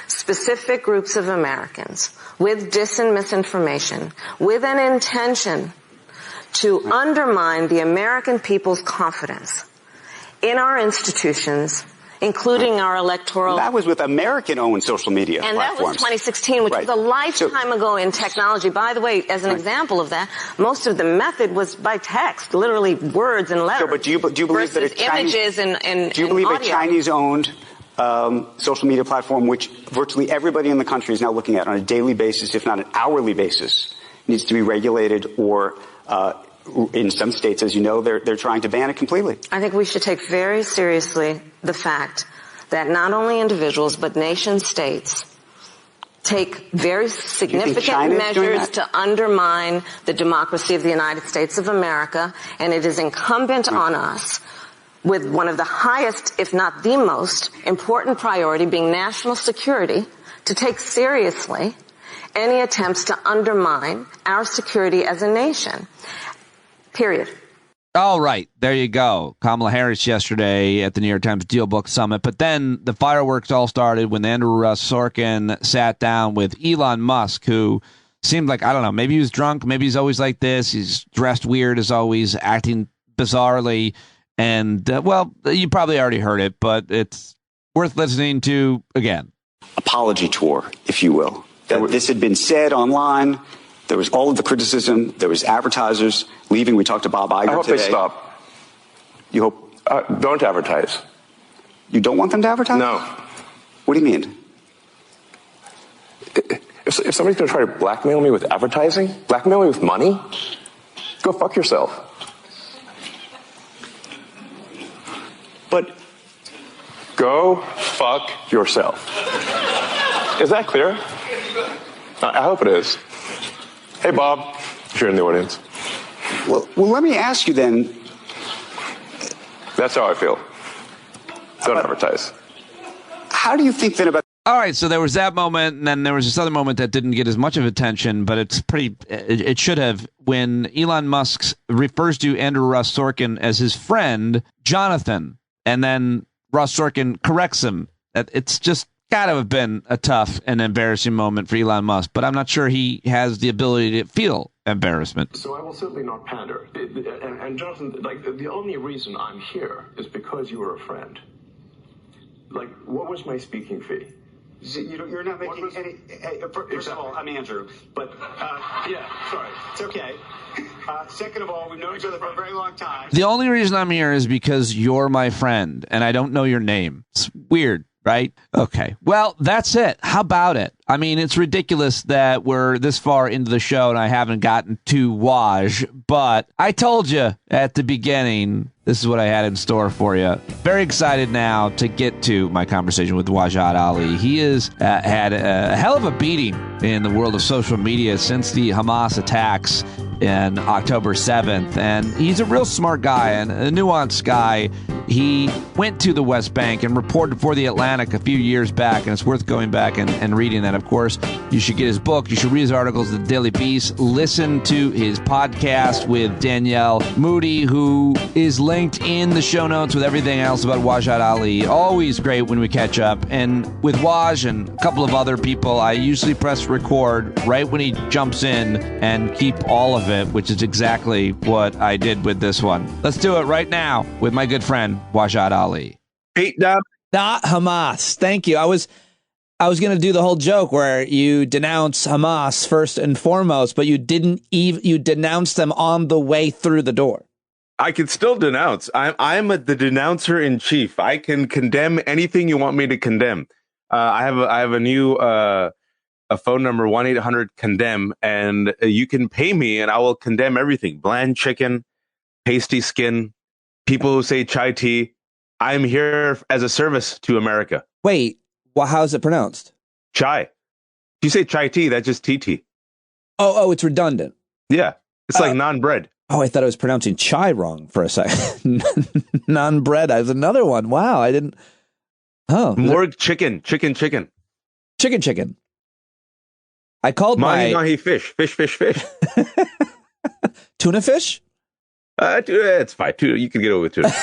specific groups of Americans with dis and misinformation, with an intention to undermine the American people's confidence in our institutions, including our electoral. That was with American-owned social media and platforms. That was 2016, which was a lifetime ago in technology. By the way, as an example of that, most of the method was by text, literally words and letters. So, but do you believe that images and do you believe audio. a Chinese-owned social media platform, which virtually everybody in the country is now looking at on a daily basis, if not an hourly basis, needs to be regulated, or in some states, as you know, they're trying to ban it completely? I think we should take very seriously the fact that not only individuals but nation states take very significant measures to undermine the democracy of the United States of America, and it is incumbent on us, with one of the highest, if not the most important priority being national security, to take seriously any attempts to undermine our security as a nation. Period. All right. There you go. Kamala Harris yesterday at the New York Times Deal Book Summit. But then the fireworks all started when Andrew Ross Sorkin sat down with Elon Musk, who seemed like, I don't know, maybe he was drunk. Maybe he's always like this. He's dressed weird as always, acting bizarrely. And, well, you probably already heard it, but it's worth listening to again. Apology tour, if you will. This had been said online. There was all of the criticism. There was advertisers leaving. We talked to Bob Iger today. I hope they stop. You hope? Don't advertise. You don't want them to advertise? No. What do you mean? If somebody's going to try to blackmail me with advertising, blackmail me with money, go fuck yourself. But go fuck yourself. Is that clear? I hope it is. Hey, Bob, if you're in the audience. Well, let me ask you then. That's how I feel. Don't advertise. How do you think then about... All right, so there was that moment, and then there was this other moment that didn't get as much of attention, but it should have, when Elon Musk refers to Andrew Ross Sorkin as his friend, Jonathan, and then Ross Sorkin corrects him. It's just got to have been a tough and embarrassing moment for Elon Musk, but I'm not sure he has the ability to feel embarrassment. So I will certainly not pander. And Jonathan, like, the only reason I'm here is because you were a friend. Like, what was my speaking fee? You're not making any... First of all, I'm Andrew, but... yeah, sorry. It's okay. Second of all, we've known each other for a very long time. The only reason I'm here is because you're my friend, and I don't know your name. It's weird, right? Okay. Well, that's it. How about it? I mean, it's ridiculous that we're this far into the show and I haven't gotten to Waj, but I told you at the beginning, this is what I had in store for you. Very excited now to get to my conversation with Wajahat Ali. He has had a hell of a beating in the world of social media since the Hamas attacks in October 7th, and he's a real smart guy and a nuanced guy. He went to the West Bank and reported for The Atlantic a few years back, and it's worth going back and reading that. Of course, you should get his book. You should read his articles at the Daily Beast. Listen to his podcast with Danielle Moody, who is linked in the show notes with everything else about Wajahat Ali. Always great when we catch up. And with Waj and a couple of other people, I usually press record right when he jumps in and keep all of it, which is exactly what I did with this one. Let's do it right now with my good friend, Wajahat Ali. Not Hamas. Thank you. I was going to do the whole joke where you denounce Hamas first and foremost, but you didn't even, you denounced them on the way through the door. I can still denounce. I'm the denouncer in chief. I can condemn anything you want me to condemn. I have a new a phone number, 1-800-CONDEMN, and you can pay me and I will condemn everything. Bland chicken, pasty skin, people who say chai tea. I'm here as a service to America. Wait, well, how is it pronounced? Chai. If you say chai tea, that's just tea. Oh, it's redundant. Yeah, it's like non-bread. Oh, I thought I was pronouncing chai wrong for a second. Non-bread. I was another one. Wow, I didn't. Oh, more chicken. Chicken. I called mahi fish. Tuna fish? It's fine. Tuna, you can get over with tuna.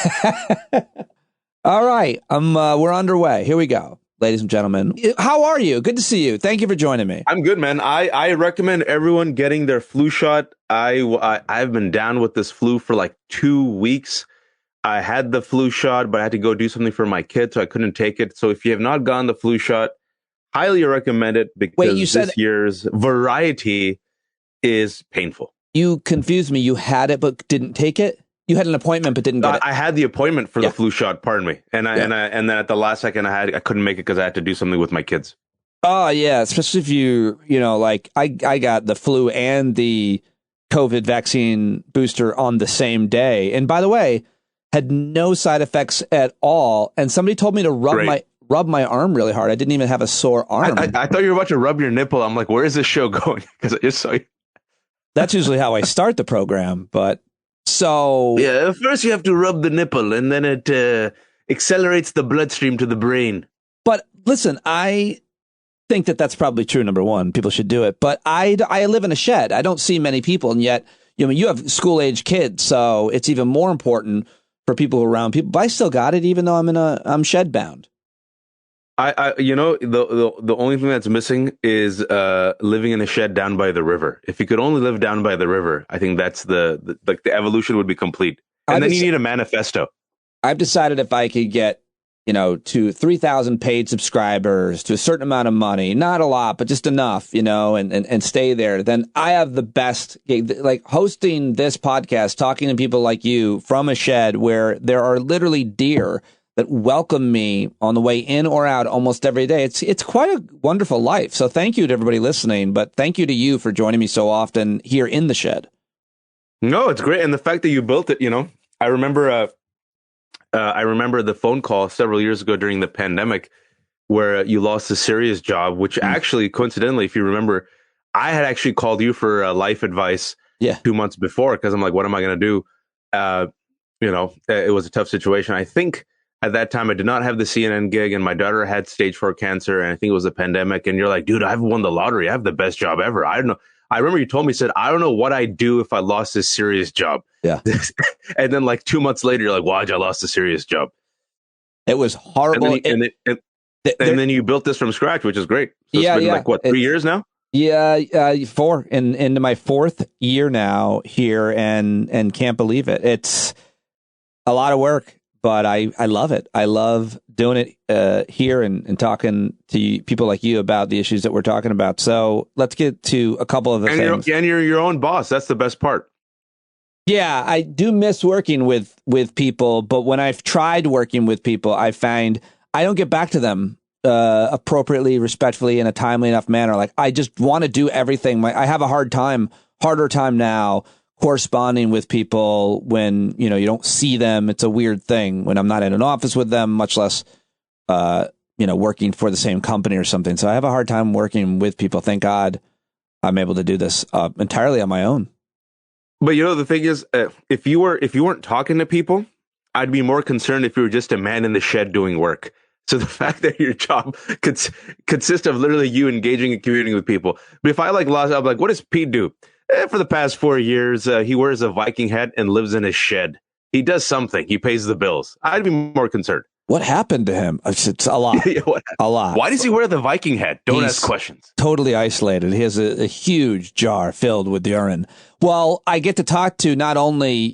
All right, we're underway. Here we go, ladies and gentlemen. How are you? Good to see you. Thank you for joining me. I'm good, man. I recommend everyone getting their flu shot. I've been down with this flu for like 2 weeks. I had the flu shot, but I had to go do something for my kid, so I couldn't take it. So if you have not gotten the flu shot, highly recommend it because this year's variety is painful. You confused me. You had it but didn't take it? You had an appointment but didn't get it? I had the appointment for the flu shot, pardon me. And then at the last second I couldn't make it because I had to do something with my kids. Oh, yeah, especially if you know, like I got the flu and the COVID vaccine booster on the same day. And by the way, had no side effects at all. And somebody told me to rub my arm really hard. I didn't even have a sore arm. I thought you were about to rub your nipple. I'm like, where is this show going? Because I just saw you. That's usually how I start the program. But so. Yeah, first you have to rub the nipple and then it accelerates the bloodstream to the brain. But listen, I think that that's probably true. Number one, people should do it. But I live in a shed. I don't see many people. And yet, you have school age kids. So it's even more important for people around people. But I still got it, even though I'm shed bound. The only thing that's missing is living in a shed down by the river. If you could only live down by the river, I think that's the evolution would be complete. And then you need a manifesto. I've decided if I could get, to 3,000 paid subscribers, to a certain amount of money, not a lot, but just enough, and stay there, then I have the best gig, like hosting this podcast, talking to people like you from a shed where there are literally deer that welcome me on the way in or out almost every day. It's quite a wonderful life. So thank you to everybody listening, but thank you to you for joining me so often here in the shed. No, it's great. And the fact that you built it, I remember the phone call several years ago during the pandemic where you lost a serious job, which actually, coincidentally, if you remember, I had actually called you for life advice 2 months before, because I'm like, what am I going to do? It was a tough situation. I think at that time I did not have the CNN gig, and my daughter had stage 4 cancer, and I think it was a pandemic. And you're like, dude, I've won the lottery. I have the best job ever. I don't know. I remember you told me, said, I don't know what I'd do if I lost this serious job. Yeah. And then like 2 months later, you're like, Waj, I lost a serious job. It was horrible. And then you built this from scratch, which is great. So it's been like, what, 3 years now? Yeah, 4 into my 4th year now here, and can't believe it. It's a lot of work, but I love it. I love doing it here and talking to people like you about the issues that we're talking about. So let's get to a couple of the things. You're your own boss. That's the best part. Yeah, I do miss working with people, but when I've tried working with people, I find I don't get back to them appropriately, respectfully, in a timely enough manner. Like, I just want to do everything. I have a harder time now corresponding with people when, you don't see them. It's a weird thing when I'm not in an office with them, much less, working for the same company or something. So I have a hard time working with people. Thank God I'm able to do this entirely on my own. But the thing is, if you weren't talking to people, I'd be more concerned if you were just a man in the shed doing work. So the fact that your job consists of literally you engaging and communicating with people. But if I lost, I'm like, what does Pete do? For the past 4 years, he wears a Viking hat and lives in his shed. He does something. He pays the bills. I'd be more concerned. What happened to him? It's a lot. A lot. Why does he wear the Viking hat? Don't ask questions. Totally isolated. He has a huge jar filled with urine. Well, I get to talk to not only,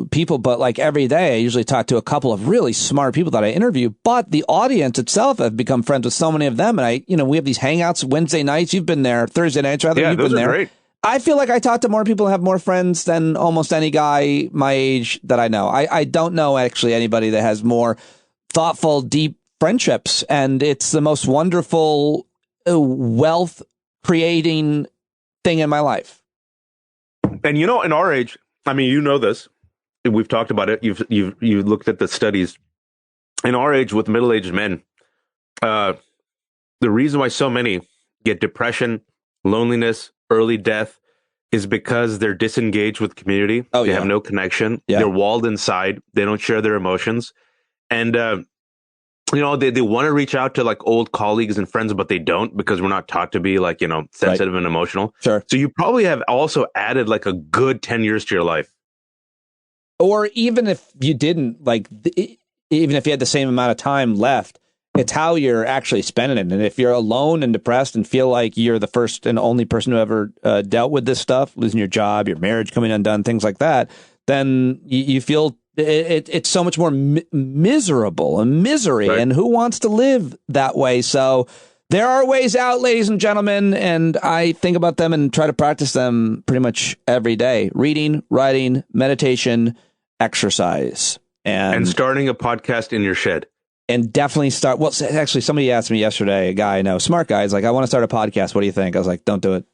people, but every day I usually talk to a couple of really smart people that I interview, but the audience itself, I've become friends with so many of them. And we have these hangouts Wednesday nights. You've been there. Thursday nights, rather. You've been there. Great. I feel like I talk to more people and have more friends than almost any guy my age that I know. I don't know actually anybody that has more thoughtful, deep friendships. And it's the most wonderful wealth creating thing in my life. And in our age, I mean, this, we've talked about it. You've looked at the studies. In our age with middle-aged men, the reason why so many get depression, loneliness, early death is because they're disengaged with community. They have no connection. They're walled inside. They don't share their emotions. And, they want to reach out to old colleagues and friends, but they don't, because we're not taught to be sensitive and emotional. Sure. So you probably have also added a good 10 years to your life. Or even if you didn't, even if you had the same amount of time left, it's how you're actually spending it. And if you're alone and depressed and feel like you're the first and only person who ever dealt with this stuff, losing your job, your marriage coming undone, things like that, then you feel it's so much more miserable and misery. Right. And who wants to live that way? So there are ways out, ladies and gentlemen, and I think about them and try to practice them pretty much every day. Reading, writing, meditation, exercise. And starting a podcast in your shed. And definitely start. Well, actually, somebody asked me yesterday, a guy I know, smart guy, is like, I want to start a podcast. What do you think? I was like, don't do it.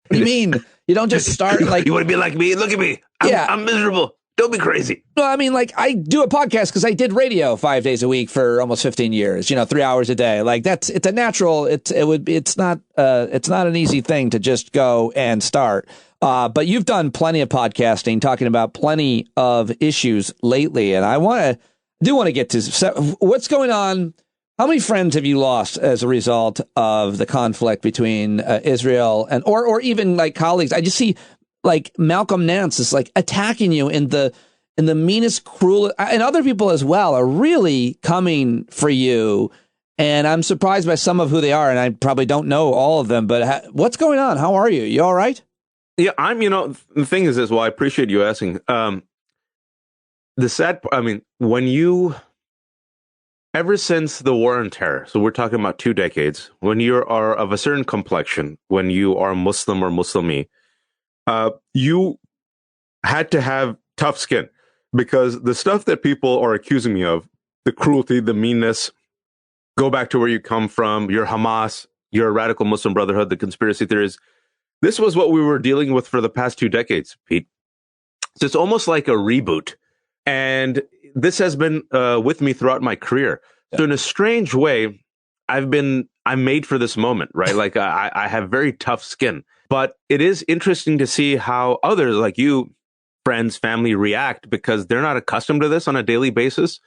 What do you mean? You don't just start you want to be like me? Look at me. I'm miserable. Don't be crazy. No, I mean, I do a podcast because I did radio 5 days a week for almost 15 years, 3 hours a day. It's a natural, it's not an easy thing to just go and start. But you've done plenty of podcasting, talking about plenty of issues lately. And I do want to get to what's going on. How many friends have you lost as a result of the conflict between Israel and, or even colleagues? I just see Malcolm Nance is attacking you in the meanest, cruel, and other people as well are really coming for you. And I'm surprised by some of who they are. And I probably don't know all of them, but what's going on? How are you? You all right? Yeah, the thing is this, I appreciate you asking. The sad, ever since the war on terror, so we're talking about 2 decades, when you are of a certain complexion, when you are Muslim or Muslimi, you had to have tough skin, because the stuff that people are accusing me of the cruelty, the meanness. Go back to where you come from. You're Hamas. You're a radical Muslim Brotherhood, the conspiracy theories. This was what we were dealing with for the past 2 decades, Pete. So it's almost like a reboot. And this has been with me throughout my career. So in a strange way, I'm made for this moment, right? Like I have very tough skin. But it is interesting to see how others like you, friends, family react because they're not accustomed to this on a daily basis.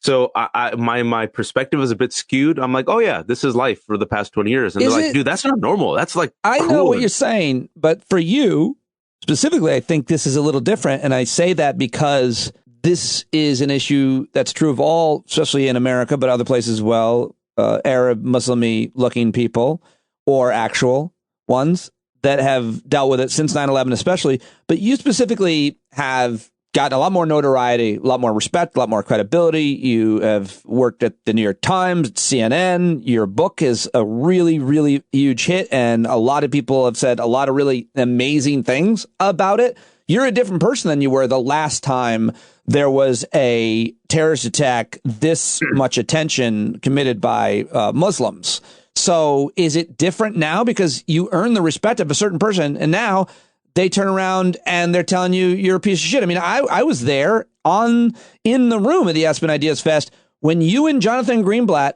So my perspective is a bit skewed. I'm like, oh yeah, this is life for the past 20 years. And they're like, dude, that's not normal. That's like I know what you're saying, but for you specifically, I think this is a little different. And I say that because this is an issue that's true of all, especially in America, but other places as well, Arab, Muslim-y looking people or actual ones that have dealt with it since 9/11 especially. But you specifically have gotten a lot more notoriety, a lot more respect, a lot more credibility. You have worked at the New York Times, CNN. Your book is a really, really huge hit, and a lot of people have said a lot of really amazing things about it. You're a different person than you were the last time there was a terrorist attack, this much attention committed by Muslims. So is it different now because you earn the respect of a certain person, and now they turn around and they're telling you you're a piece of shit? I mean, I was there in the room at the Aspen Ideas Fest when you and Jonathan Greenblatt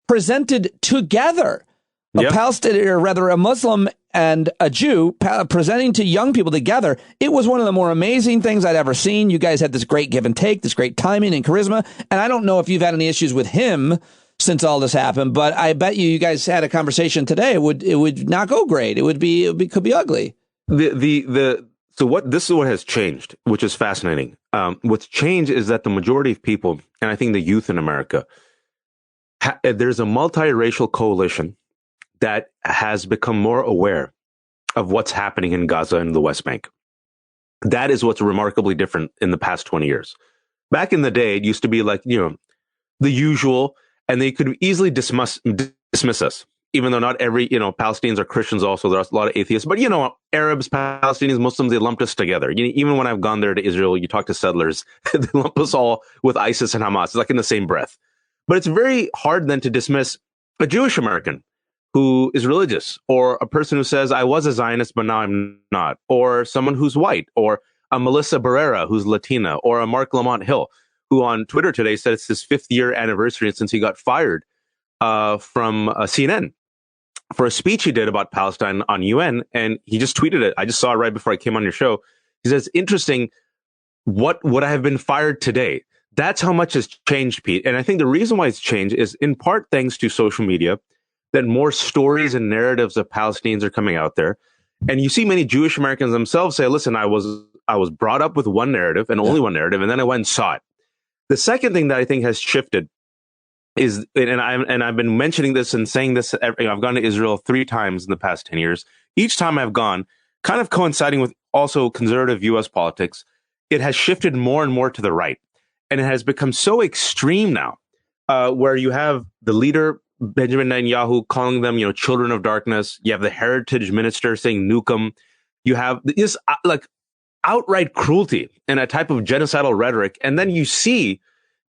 presented together, a Muslim and a Jew presenting to young people together. It was one of the more amazing things I'd ever seen. You guys had this great give and take, this great timing and charisma. And I don't know if you've had any issues with him since all this happened, but I bet you guys had a conversation today. It would not go great. Could be ugly. This is what has changed, which is fascinating. What's changed is that the majority of people, and I think the youth in America, there's a multiracial coalition that has become more aware of what's happening in Gaza and the West Bank. That is what's remarkably different in the past 20 years. Back in the day, it used to be like, the usual, and they could easily dismiss us. Even though not every, Palestinians are Christians also, there's a lot of atheists. But, Arabs, Palestinians, Muslims, they lumped us together. Even when I've gone there to Israel, you talk to settlers, they lump us all with ISIS and Hamas. It's like in the same breath. But it's very hard then to dismiss a Jewish American who is religious, or a person who says, I was a Zionist, but now I'm not, or someone who's white, or a Melissa Barrera who's Latina, or a Mark Lamont Hill, who on Twitter today said it's his 5th year anniversary since he got fired from CNN for a speech he did about Palestine on UN, and he just tweeted it. I just saw it right before I came on your show. He says, interesting, what would I have been fired today? That's how much has changed, Pete. And I think the reason why it's changed is in part thanks to social media, that more stories and narratives of Palestinians are coming out there. And you see many Jewish Americans themselves say, listen, I was brought up with one narrative and only one narrative, and then I went and saw it. The second thing that I think has shifted is, and I've been mentioning this and saying this, I've gone to Israel 3 times in the past 10 years. Each time I've gone, kind of coinciding with also conservative U.S. politics, it has shifted more and more to the right. And it has become so extreme now, where you have the leader, Benjamin Netanyahu, calling them, children of darkness. You have the heritage minister saying nuke them. You have this like outright cruelty and a type of genocidal rhetoric. And then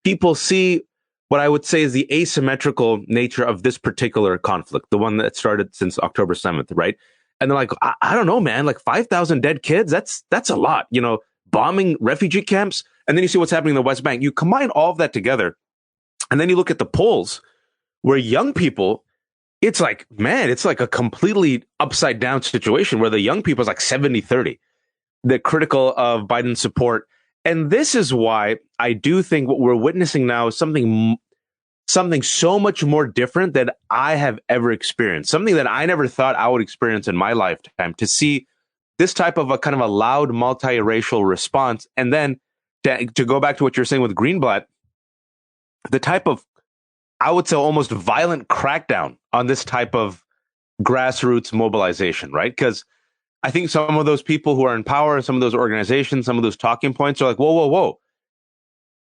people see what I would say is the asymmetrical nature of this particular conflict, the one that started since October 7th, right? And they're like, I don't know, man, like 5,000 dead kids, that's a lot, bombing refugee camps. And then you see what's happening in the West Bank. You combine all of that together, and then you look at the polls where young people, it's like a completely upside down situation where the young people is like 70-30. They're critical of Biden's support. And this is why I do think what we're witnessing now is something so much more different than I have ever experienced, something that I never thought I would experience in my lifetime, to see this type of a kind of a loud multiracial response. And then to go back to what you're saying with Greenblatt, the type of, I would say, almost violent crackdown on this type of grassroots mobilization, right? Because I think some of those people who are in power, some of those organizations, some of those talking points are like, whoa.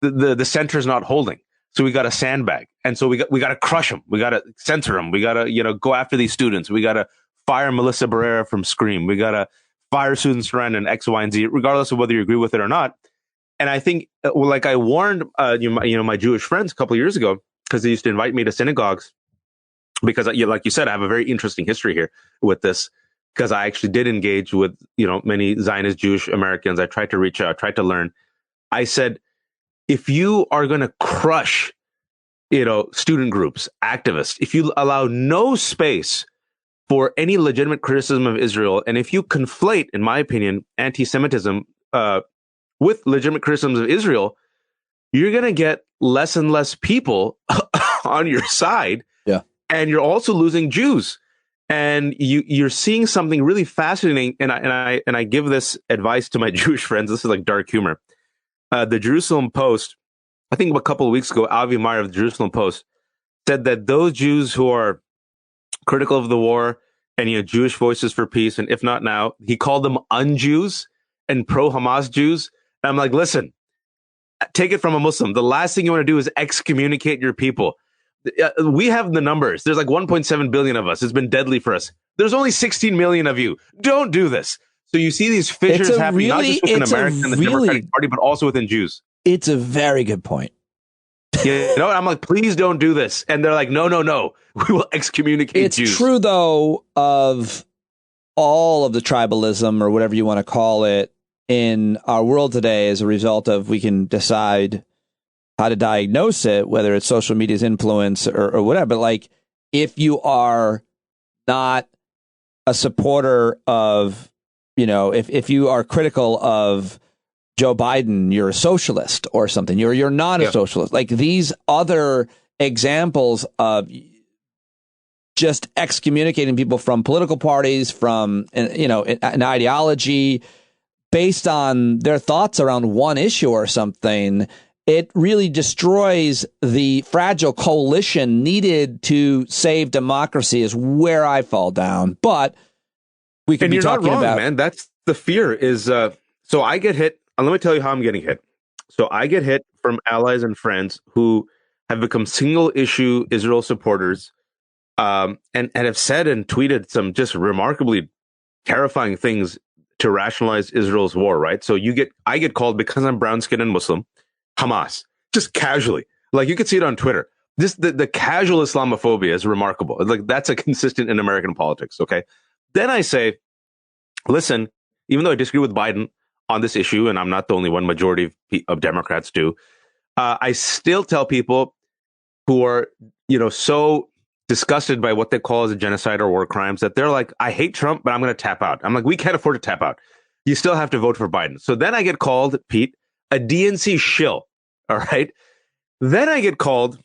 The center's not holding. So we got to sandbag. And so we got to crush them. We got to censor them. We got to, go after these students. We got to fire Melissa Barrera from Scream. We got to fire Susan Sarandon and X, Y, and Z, regardless of whether you agree with it or not. And I think, like I warned, my Jewish friends a couple of years ago, because they used to invite me to synagogues, because, like you said, I have a very interesting history here with this, because I actually did engage with, many Zionist Jewish Americans. I tried to reach out, tried to learn. I said, if you are going to crush, student groups, activists, if you allow no space for any legitimate criticism of Israel, and if you conflate, in my opinion, anti-Semitism with legitimate criticisms of Israel, you're going to get less and less people on your side. Yeah. And you're also losing Jews. And you're seeing something really fascinating. And I give this advice to my Jewish friends. This is like dark humor. The Jerusalem Post, I think a couple of weeks ago, Avi Meyer of the Jerusalem Post said that those Jews who are critical of the war and, Jewish Voices for Peace, and if not now, he called them un-Jews and pro-Hamas Jews. And I'm like, listen, take it from a Muslim. The last thing you want to do is excommunicate your people. We have the numbers. There's like 1.7 billion of us. It's been deadly for us. There's only 16 million of you. Don't do this. So you see these fissures happening, not just within America and the Democratic Party, but also within Jews. It's a very good point. I'm like, please don't do this. And they're like, no. We will excommunicate Jews. It's true, though, of all of the tribalism or whatever you want to call it in our world today as a result of we can decide how to diagnose it, whether it's social media's influence or whatever. But like, if you are not a supporter of, if you are critical of Joe Biden, you're a socialist or something. You're not a socialist. Like these other examples of just excommunicating people from political parties, from an ideology based on their thoughts around one issue or something, it really destroys the fragile coalition needed to save democracy is where I fall down. But we could be talking not wrong, about, man. That's the fear is, so I get hit. Let me tell you how I'm getting hit. So I get hit from allies and friends who have become single issue Israel supporters, and have said and tweeted some just remarkably terrifying things to rationalize Israel's war, right? So I get called, because I'm brown skinned and Muslim, Hamas, just casually. Like you could see it on Twitter. The casual Islamophobia is remarkable. Like that's a consistent in American politics. Okay. Then I say, listen, even though I disagree with Biden on this issue, and I'm not the only one, majority of Democrats do, I still tell people who are, so disgusted by what they call as a genocide or war crimes that they're like, I hate Trump, but I'm going to tap out. I'm like, we can't afford to tap out. You still have to vote for Biden. So then I get called, Pete, a DNC shill. All right. Then I get called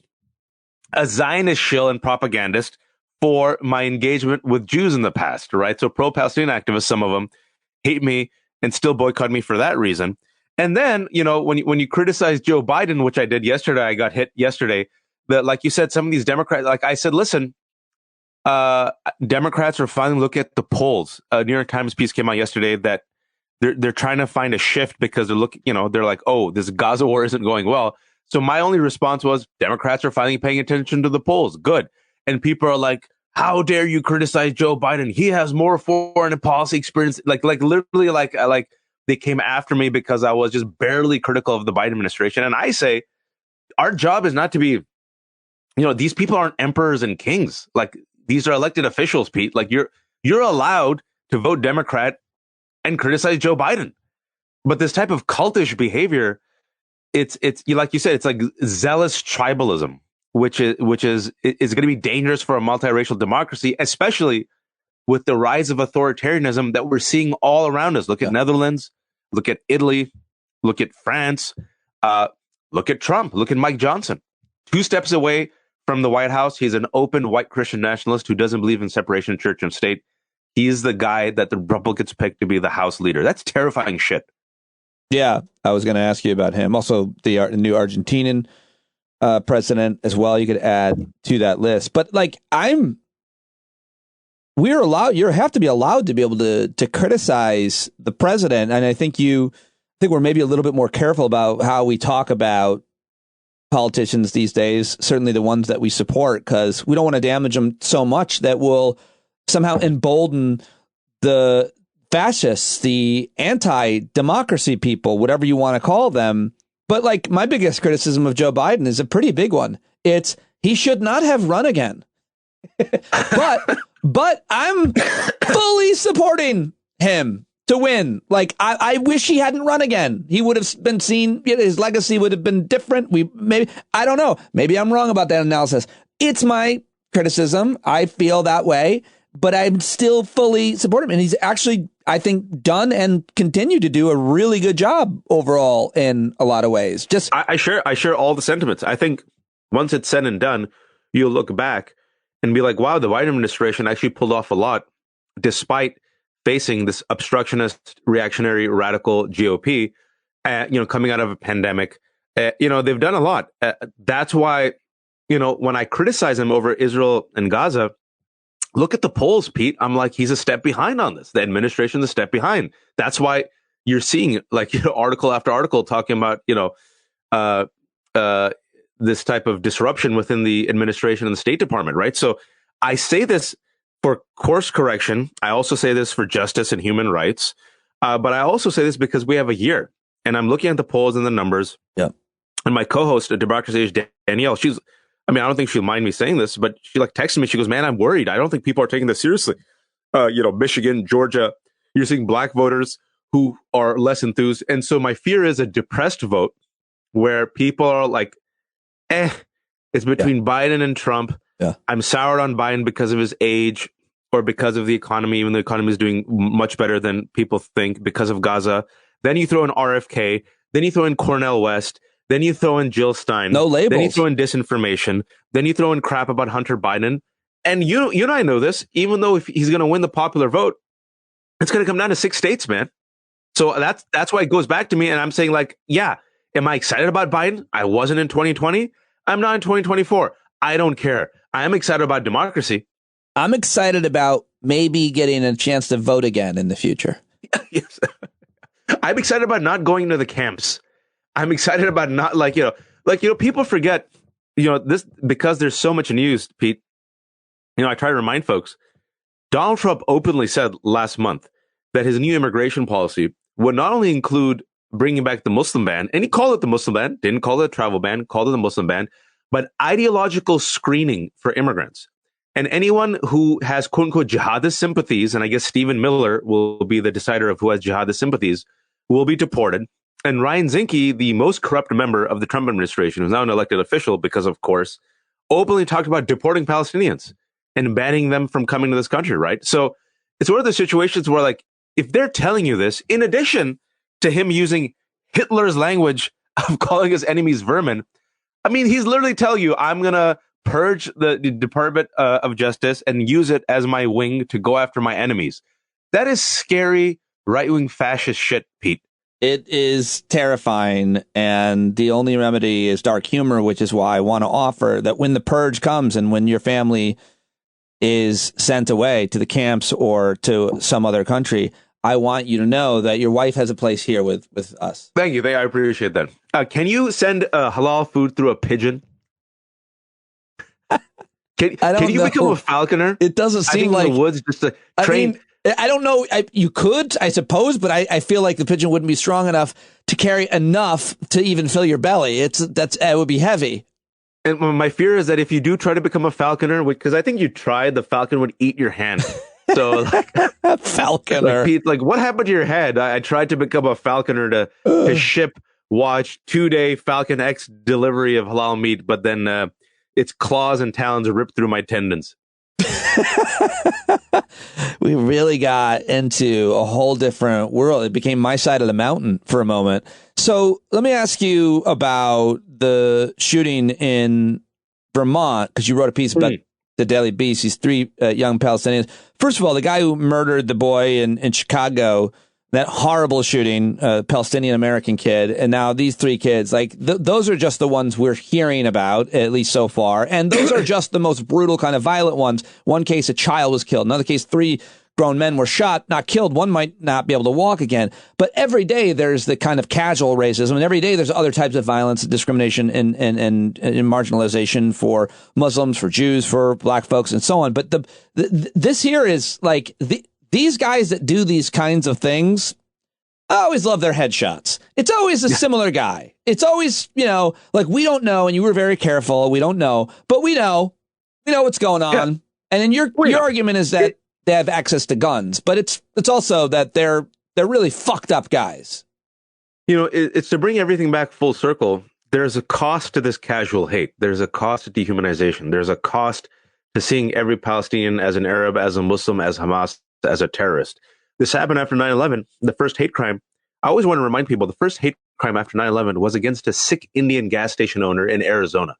a Zionist shill and propagandist for my engagement with Jews in the past. Right. So pro-Palestinian activists, some of them hate me and still boycott me for that reason. And then, when you criticize Joe Biden, which I did yesterday, I got hit yesterday, that, like you said, some of these Democrats, like I said, listen, Democrats are finally looking at the polls. A New York Times piece came out yesterday that they're trying to find a shift because they're looking, they're like, oh, this Gaza war isn't going well. So my only response was, Democrats are finally paying attention to the polls. Good. And people are like, how dare you criticize Joe Biden? He has more foreign policy experience. Like literally, like they came after me because I was just barely critical of the Biden administration. And I say, our job is not to be, these people aren't emperors and kings. Like these are elected officials, Pete. Like you're allowed to vote Democrat and criticize Joe Biden. But this type of cultish behavior, it's like you said, it's like zealous tribalism, which is going to be dangerous for a multiracial democracy, especially with the rise of authoritarianism that we're seeing all around us. Look at Netherlands, look at Italy, look at France, look at Trump, look at Mike Johnson. 2 steps away from the White House, he's an open white Christian nationalist who doesn't believe in separation of church and state. He's the guy that the Republicans picked to be the House leader. That's terrifying shit. Yeah, I was going to ask you about him. Also, the new Argentinian president as well. You could add to that list. But like, we're allowed. You have to be allowed to be able to criticize the president, and I think we're maybe a little bit more careful about how we talk about politicians these days. Certainly the ones that we support, because we don't want to damage them so much that will somehow embolden the fascists, the anti-democracy people, whatever you want to call them. But like my biggest criticism of Joe Biden is a pretty big one. It's he should not have run again. but I'm fully supporting him to win. Like I wish he hadn't run again. He would have been seen. His legacy would have been different. I don't know. Maybe I'm wrong about that analysis. It's my criticism. I feel that way, but I'm still fully supporting him. And he's actually, I think, done and continue to do a really good job overall in a lot of ways. I share all the sentiments. I think once it's said and done, you'll look back and be like, wow, the Biden administration actually pulled off a lot despite facing this obstructionist, reactionary, radical GOP, coming out of a pandemic. They've done a lot. That's why, when I criticize him over Israel and Gaza, look at the polls, Pete. I'm like, he's a step behind on this. The administration's a step behind. That's why you're seeing article after article talking about, this type of disruption within the administration and the State Department, right? So I say this for course correction. I also say this for justice and human rights. But I also say this because we have a year and I'm looking at the polls and the numbers. Yeah. And my co-host at Democracy Age, Danielle, I don't think she'll mind me saying this, but she texted me. She goes, man, I'm worried. I don't think people are taking this seriously. Michigan, Georgia, you're seeing black voters who are less enthused. And so my fear is a depressed vote where people are like, it's between Biden and Trump. Yeah. I'm soured on Biden because of his age or because of the economy, even though the economy is doing much better than people think because of Gaza. Then you throw in RFK. Then you throw in Cornel West. Then you throw in Jill Stein. No labels. Then you throw in disinformation. Then you throw in crap about Hunter Biden. And you and I know this, even though if he's going to win the popular vote, it's going to come down to 6 states, man. So that's why it goes back to me. And I'm saying am I excited about Biden? I wasn't in 2020. I'm not in 2024. I don't care. I am excited about democracy. I'm excited about maybe getting a chance to vote again in the future. Yes. I'm excited about not going to the camps. I'm excited about not people forget, this because there's so much news, Pete. I try to remind folks, Donald Trump openly said last month that his new immigration policy would not only include bringing back the Muslim ban, and he called it the Muslim ban, didn't call it a travel ban, called it the Muslim ban, but ideological screening for immigrants. And anyone who has quote unquote jihadist sympathies, and I guess Stephen Miller will be the decider of who has jihadist sympathies, will be deported. And Ryan Zinke, the most corrupt member of the Trump administration, who's now an elected official because, of course, openly talked about deporting Palestinians and banning them from coming to this country, right? So it's one of those situations where, if they're telling you this, in addition to him using Hitler's language of calling his enemies vermin, he's literally telling you, I'm going to purge the Department of Justice and use it as my wing to go after my enemies. That is scary right-wing fascist shit, Pete. It is terrifying, and the only remedy is dark humor, which is why I want to offer that when the purge comes and when your family is sent away to the camps or to some other country, I want you to know that your wife has a place here with us. Thank you. I appreciate that. Can you send halal food through a pigeon? Can you become a falconer? It doesn't seem like in the woods just to train. I don't know. You could, I suppose, but I feel like the pigeon wouldn't be strong enough to carry enough to even fill your belly. It would be heavy. And my fear is that if you do try to become a falconer, because I think you tried, the falcon would eat your hand. So falconer, Pete, what happened to your head? I tried to become a falconer to ship, watch 2-day Falcon X delivery of halal meat, but then its claws and talons ripped through my tendons. We really got into a whole different world. It became my side of the mountain for a moment. So let me ask you about the shooting in Vermont, because you wrote a piece about the Daily Beast, these 3 young Palestinians. First of all, the guy who murdered the boy in Chicago, that horrible shooting, Palestinian American kid, and now these 3 kids, those are just the ones we're hearing about, at least so far. And those are just the most brutal kind of violent ones. One case, a child was killed. Another case, 3 grown men were shot, not killed. One might not be able to walk again. But every day there's the kind of casual racism, and every day there's other types of violence, discrimination, and marginalization for Muslims, for Jews, for black folks, and so on. But this here is these guys that do these kinds of things, I always love their headshots. It's always a similar guy. It's always, like, we don't know, and you were very careful. We don't know, but we know what's going on. Yeah. And then your argument is that they have access to guns, but it's also that they're really fucked up guys. It's to bring everything back full circle. There's a cost to this casual hate. There's a cost to dehumanization. There's a cost to seeing every Palestinian as an Arab, as a Muslim, as Hamas, as a terrorist. This happened after 9/11, the first hate crime. I always want to remind people the first hate crime after 9/11 was against a Sikh Indian gas station owner in Arizona.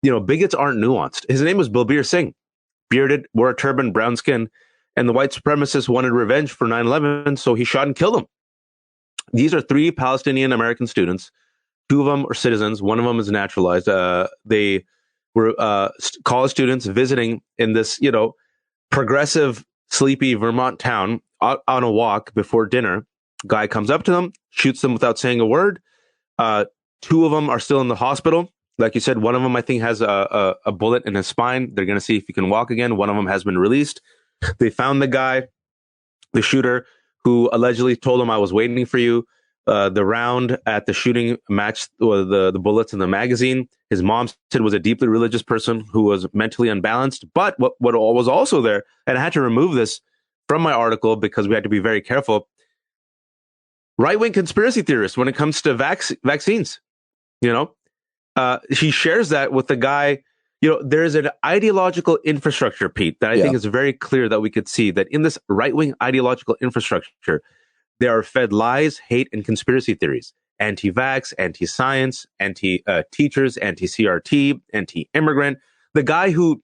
Bigots aren't nuanced. His name was Balbir Singh, bearded, wore a turban, brown skin, and the white supremacists wanted revenge for 9/11, so he shot and killed them. These are 3 Palestinian American students. 2 of them are citizens. 1 of them is naturalized. They were college students visiting in this, progressive, sleepy Vermont town on a walk before dinner. Guy comes up to them, shoots them without saying a word. 2 of them are still in the hospital. Like you said, 1 of them, I think, has a bullet in his spine. They're going to see if he can walk again. 1 of them has been released. They found the guy, the shooter, who allegedly told him, "I was waiting for you." The round at the shooting matched the bullets in the magazine. His mom said was a deeply religious person who was mentally unbalanced. But what was also there, and I had to remove this from my article because we had to be very careful, right-wing conspiracy theorists when it comes to vaccines. He shares that with the guy. There's an ideological infrastructure, Pete, that I think is very clear that we could see that in this right-wing ideological infrastructure, they are fed lies, hate, and conspiracy theories. Anti-vax, anti-science, anti-teachers, anti-CRT, anti-immigrant. The guy who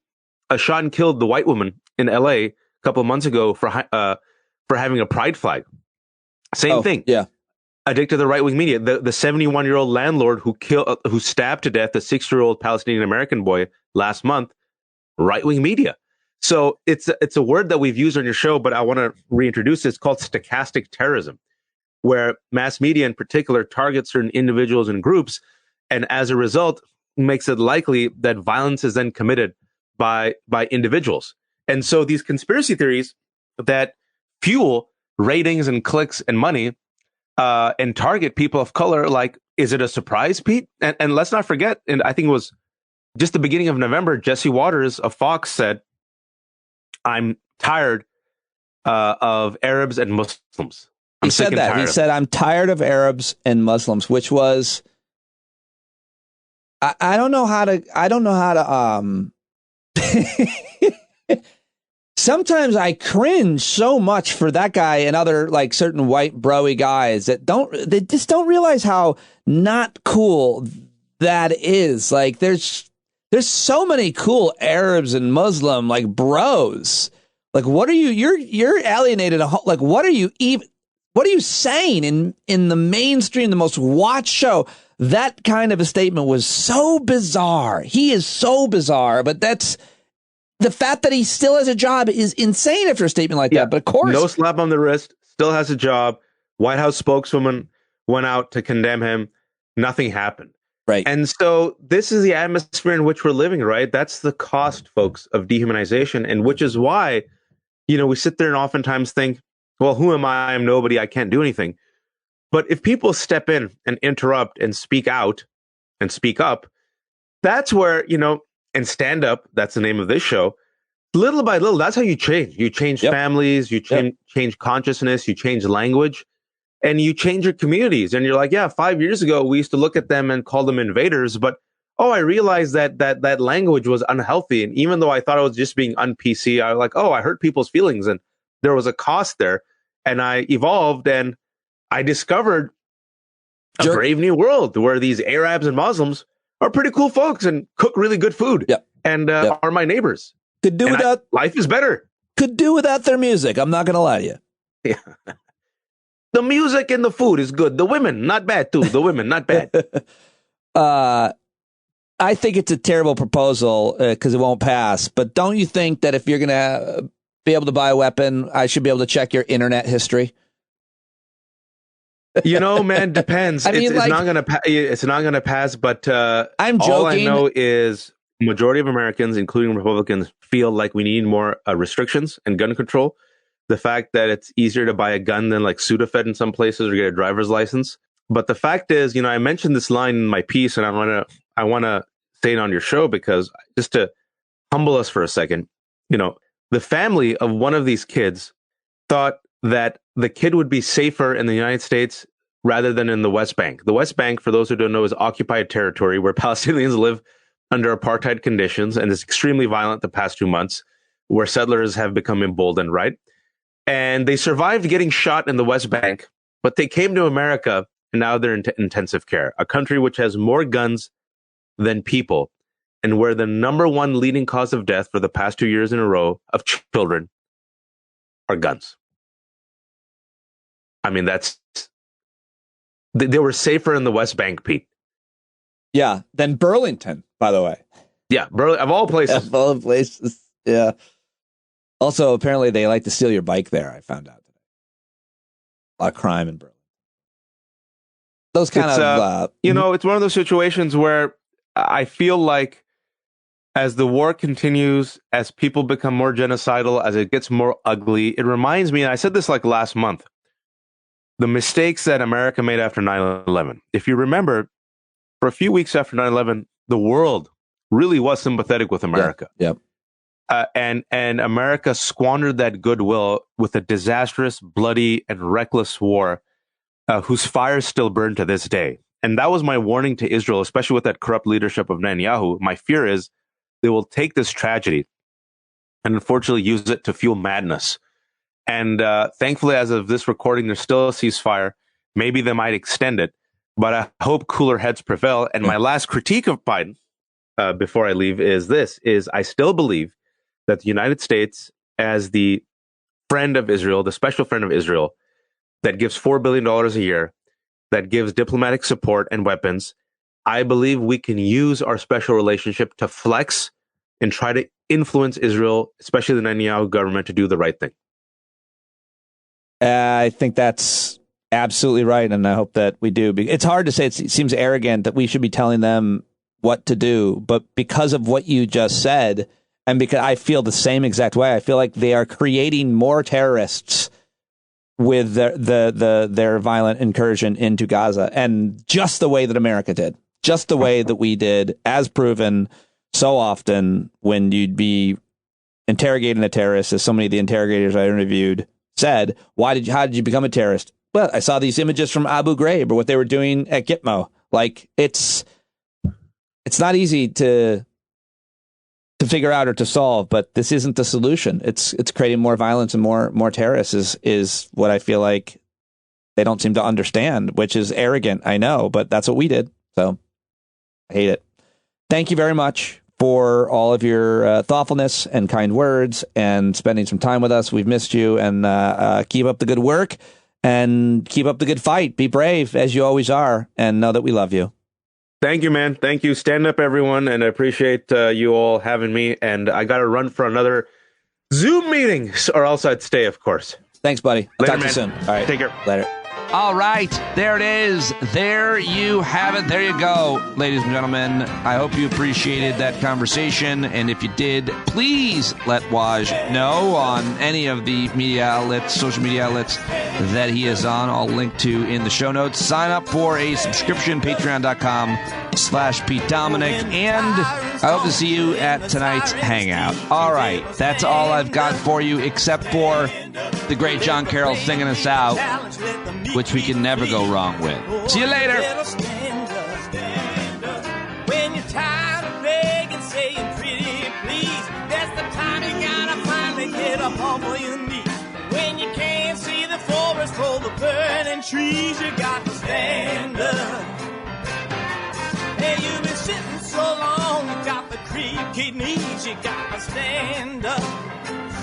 shot and killed the white woman in L.A. a couple of months ago for having a pride flag. Same thing. Yeah. Addicted to the right-wing media. The 71-year-old landlord who stabbed to death a 6-year-old Palestinian American boy last month. Right-wing media. So it's a word that we've used on your show, but I want to reintroduce it. It's called stochastic terrorism, where mass media in particular targets certain individuals and groups, and as a result makes it likely that violence is then committed by individuals. And so these conspiracy theories that fuel ratings and clicks and money and target people of color, like, is it a surprise, Pete? And let's not forget, and I think it was just the beginning of November, Jesse Waters of Fox said, "I'm tired of Arabs and Muslims." He said that. He said, "I'm tired of Arabs and Muslims," which was, I don't know how to, sometimes I cringe so much for that guy and other, like, certain white bro-y guys that just don't realize how not cool that is. Like, there's so many cool Arabs and Muslim, like, bros. Like, what are you're alienated. Like, what are you saying in the mainstream, the most watched show? That kind of a statement was so bizarre. He is so bizarre, but that's the fact that he still has a job is insane after a statement like that. But of course, no slap on the wrist, still has a job. White House spokeswoman went out to condemn him. Nothing happened. Right. And so this is the atmosphere in which we're living, right? That's the cost, folks, of dehumanization, and which is why, we sit there and oftentimes think, well, who am I? I'm nobody. I can't do anything. But if people step in and interrupt and speak out and speak up, that's where, and stand up, that's the name of this show, little by little, that's how you change. You change families, you change consciousness, you change language, and you change your communities. And you're like, 5 years ago, we used to look at them and call them invaders, but I realized that language was unhealthy. And even though I thought I was just being un-PC, I was like, I hurt people's feelings. And there was a cost there. And I evolved and I discovered a brave new world where these Arabs and Muslims are pretty cool folks and cook really good food and are my neighbors. Could do without life is better. Could do without their music. I'm not going to lie to you. Yeah. The music and the food is good. The women, not bad too. The women, not bad. I think it's a terrible proposal because it won't pass. But don't you think that if you're going to be able to buy a weapon, I should be able to check your internet history? Man, depends. I mean, it's not going to. It's not going to pass. But I'm joking. All I know is majority of Americans, including Republicans, feel like we need more restrictions and gun control. the fact that it's easier to buy a gun than like Sudafed in some places or get a driver's license. But the fact is, I mentioned this line in my piece, and I want to say it on your show because just to humble us for a second, the family of one of these kids thought that the kid would be safer in the United States rather than in the West Bank. The West Bank, for those who don't know, is occupied territory where Palestinians live under apartheid conditions, and is extremely violent the past 2 months, where settlers have become emboldened, right? And they survived getting shot in the West Bank, but they came to America, and now they're in intensive care, a country which has more guns than people, and where the number one leading cause of death for the past 2 years in a row of children are guns. I mean, they were safer in the West Bank, Pete. Yeah, than Burlington, by the way. Yeah, of all places. Of all places, yeah. Also, apparently they like to steal your bike there, I found out today. A lot of crime in Burlington. Those kind of... it's one of those situations where I feel like as the war continues, as people become more genocidal, as it gets more ugly, it reminds me, and I said this like last month, the mistakes that America made after 9/11. If you remember, for a few weeks after 9/11, the world really was sympathetic with America. Yep. And America squandered that goodwill with a disastrous, bloody, and reckless war whose fires still burn to this day. And that was my warning to Israel, especially with that corrupt leadership of Netanyahu. My fear is they will take this tragedy and unfortunately use it to fuel madness. And thankfully, as of this recording, there's still a ceasefire. Maybe they might extend it, but I hope cooler heads prevail. And my last critique of Biden before I leave is I still believe that the United States, as the friend of Israel, the special friend of Israel, that gives $4 billion a year, that gives diplomatic support and weapons, I believe we can use our special relationship to flex and try to influence Israel, especially the Netanyahu government, to do the right thing. I think that's absolutely right, and I hope that we do. It's hard to say. It seems arrogant that we should be telling them what to do, but because of what you just said, and because I feel the same exact way, I feel like they are creating more terrorists with their violent incursion into Gaza, and just the way that America did, just the way that we did, as proven so often when you'd be interrogating a terrorist, as so many of the interrogators I interviewed said, how did you become a terrorist? Well, I saw these images from Abu Ghraib or what they were doing at Gitmo. Like, it's not easy to figure out or to solve, but this isn't the solution. It's creating more violence and more terrorists is what I feel like they don't seem to understand, which is arrogant, I know, but that's what we did. So I hate it. Thank you very much for all of your thoughtfulness and kind words and spending some time with us. We've missed you, and keep up the good work and keep up the good fight. Be brave, as you always are, and know that we love you. Thank you, man. Thank you. Stand up, everyone, and I appreciate you all having me. And I got to run for another Zoom meeting, or else I'd stay, of course. Thanks, buddy. Later, Talk to you soon. All right. Take care. Later. All right, there it is. There you have it. There you go, ladies and gentlemen. I hope you appreciated that conversation. And if you did, please let Waj know on any of the media outlets, social media outlets that he is on. I'll link to in the show notes. Sign up for a subscription, patreon.com/Pete Dominic. And I hope to see you at tonight's hangout. All right, that's all I've got for you, except for the great John Carroll singing us out, which we can never go wrong with. See you later. When you're tired of begging, saying pretty please, that's the time you gotta finally get up off of your knees. When you can't see the forest for the burning trees, you got to stand up. Hey, you've been sitting so long, you got the creaky knees, you got to stand up.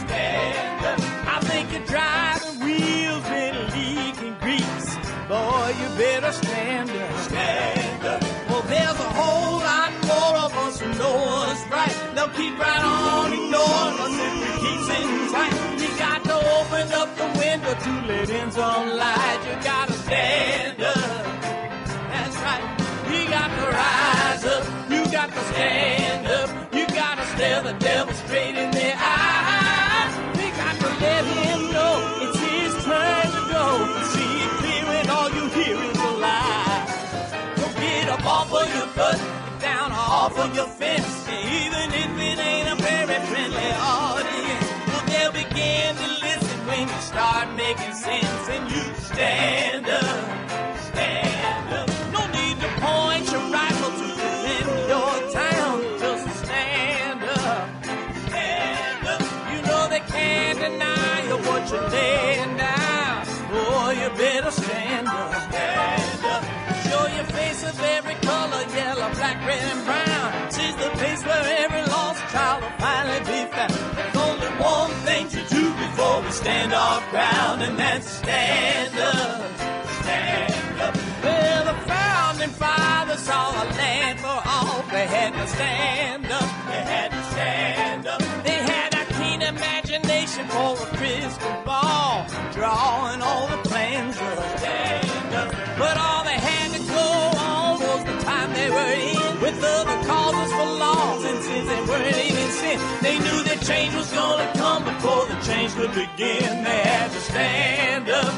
Stand up. I think you're driving wheels been leaking grease. Boy, you better stand up. Stand up. Well, there's a whole lot more of us who know what's right. They'll keep right on ignoring us if we keep sitting tight. You got to open up the window to let in some light. You got to stand up. That's right. You got to rise up. You got to stand up. You got to stare the devil straight in the eye. We got to let him know making sense, and you stand up, stand up. No need to point your rifle to defend your town, just stand up, stand up. You know they can't deny you what you're laying down. Boy, you better stand up, stand up. Show your face of every color, yellow, black, red, and brown. She's the place where every lost child will finally be found. There's only one thing to do before we stand our ground, and that's stand up, stand up. Well, the founding fathers saw a land for all. They had to stand up, they had to stand up. They had a keen imagination for a crystal ball, drawing all the plans of stand up. But all they had to go on was the time they were in, with other causes for laws, and since they weren't even sin, they knew that change was gonna come before the change could begin. They had to stand up.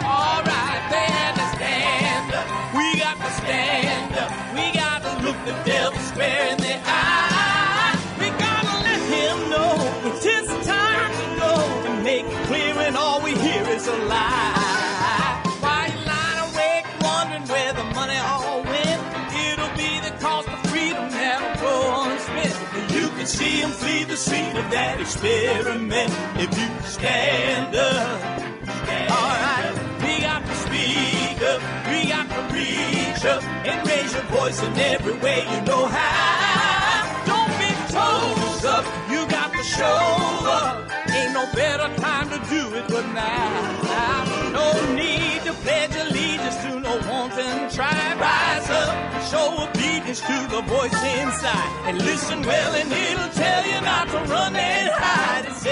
All right, they had to stand up. We got to stand up. We got to look the devil square in the eye. We gotta let him know it's his time to go, and make it clear when all we hear is a lie. Why you lying awake wondering where the money all went? It'll be the cost of freedom that'll go unspent. You can see him flee the scene of that experiment if you stand up. All right, we got to speak up, we got to reach up and raise your voice in every way you know how. Don't be toes up, you got to show up. Ain't no better time to do it but now. No need to pledge allegiance to no wanton tribe. Rise up, show obedience to the voice inside, and listen well and it'll tell you not to run and hide. It's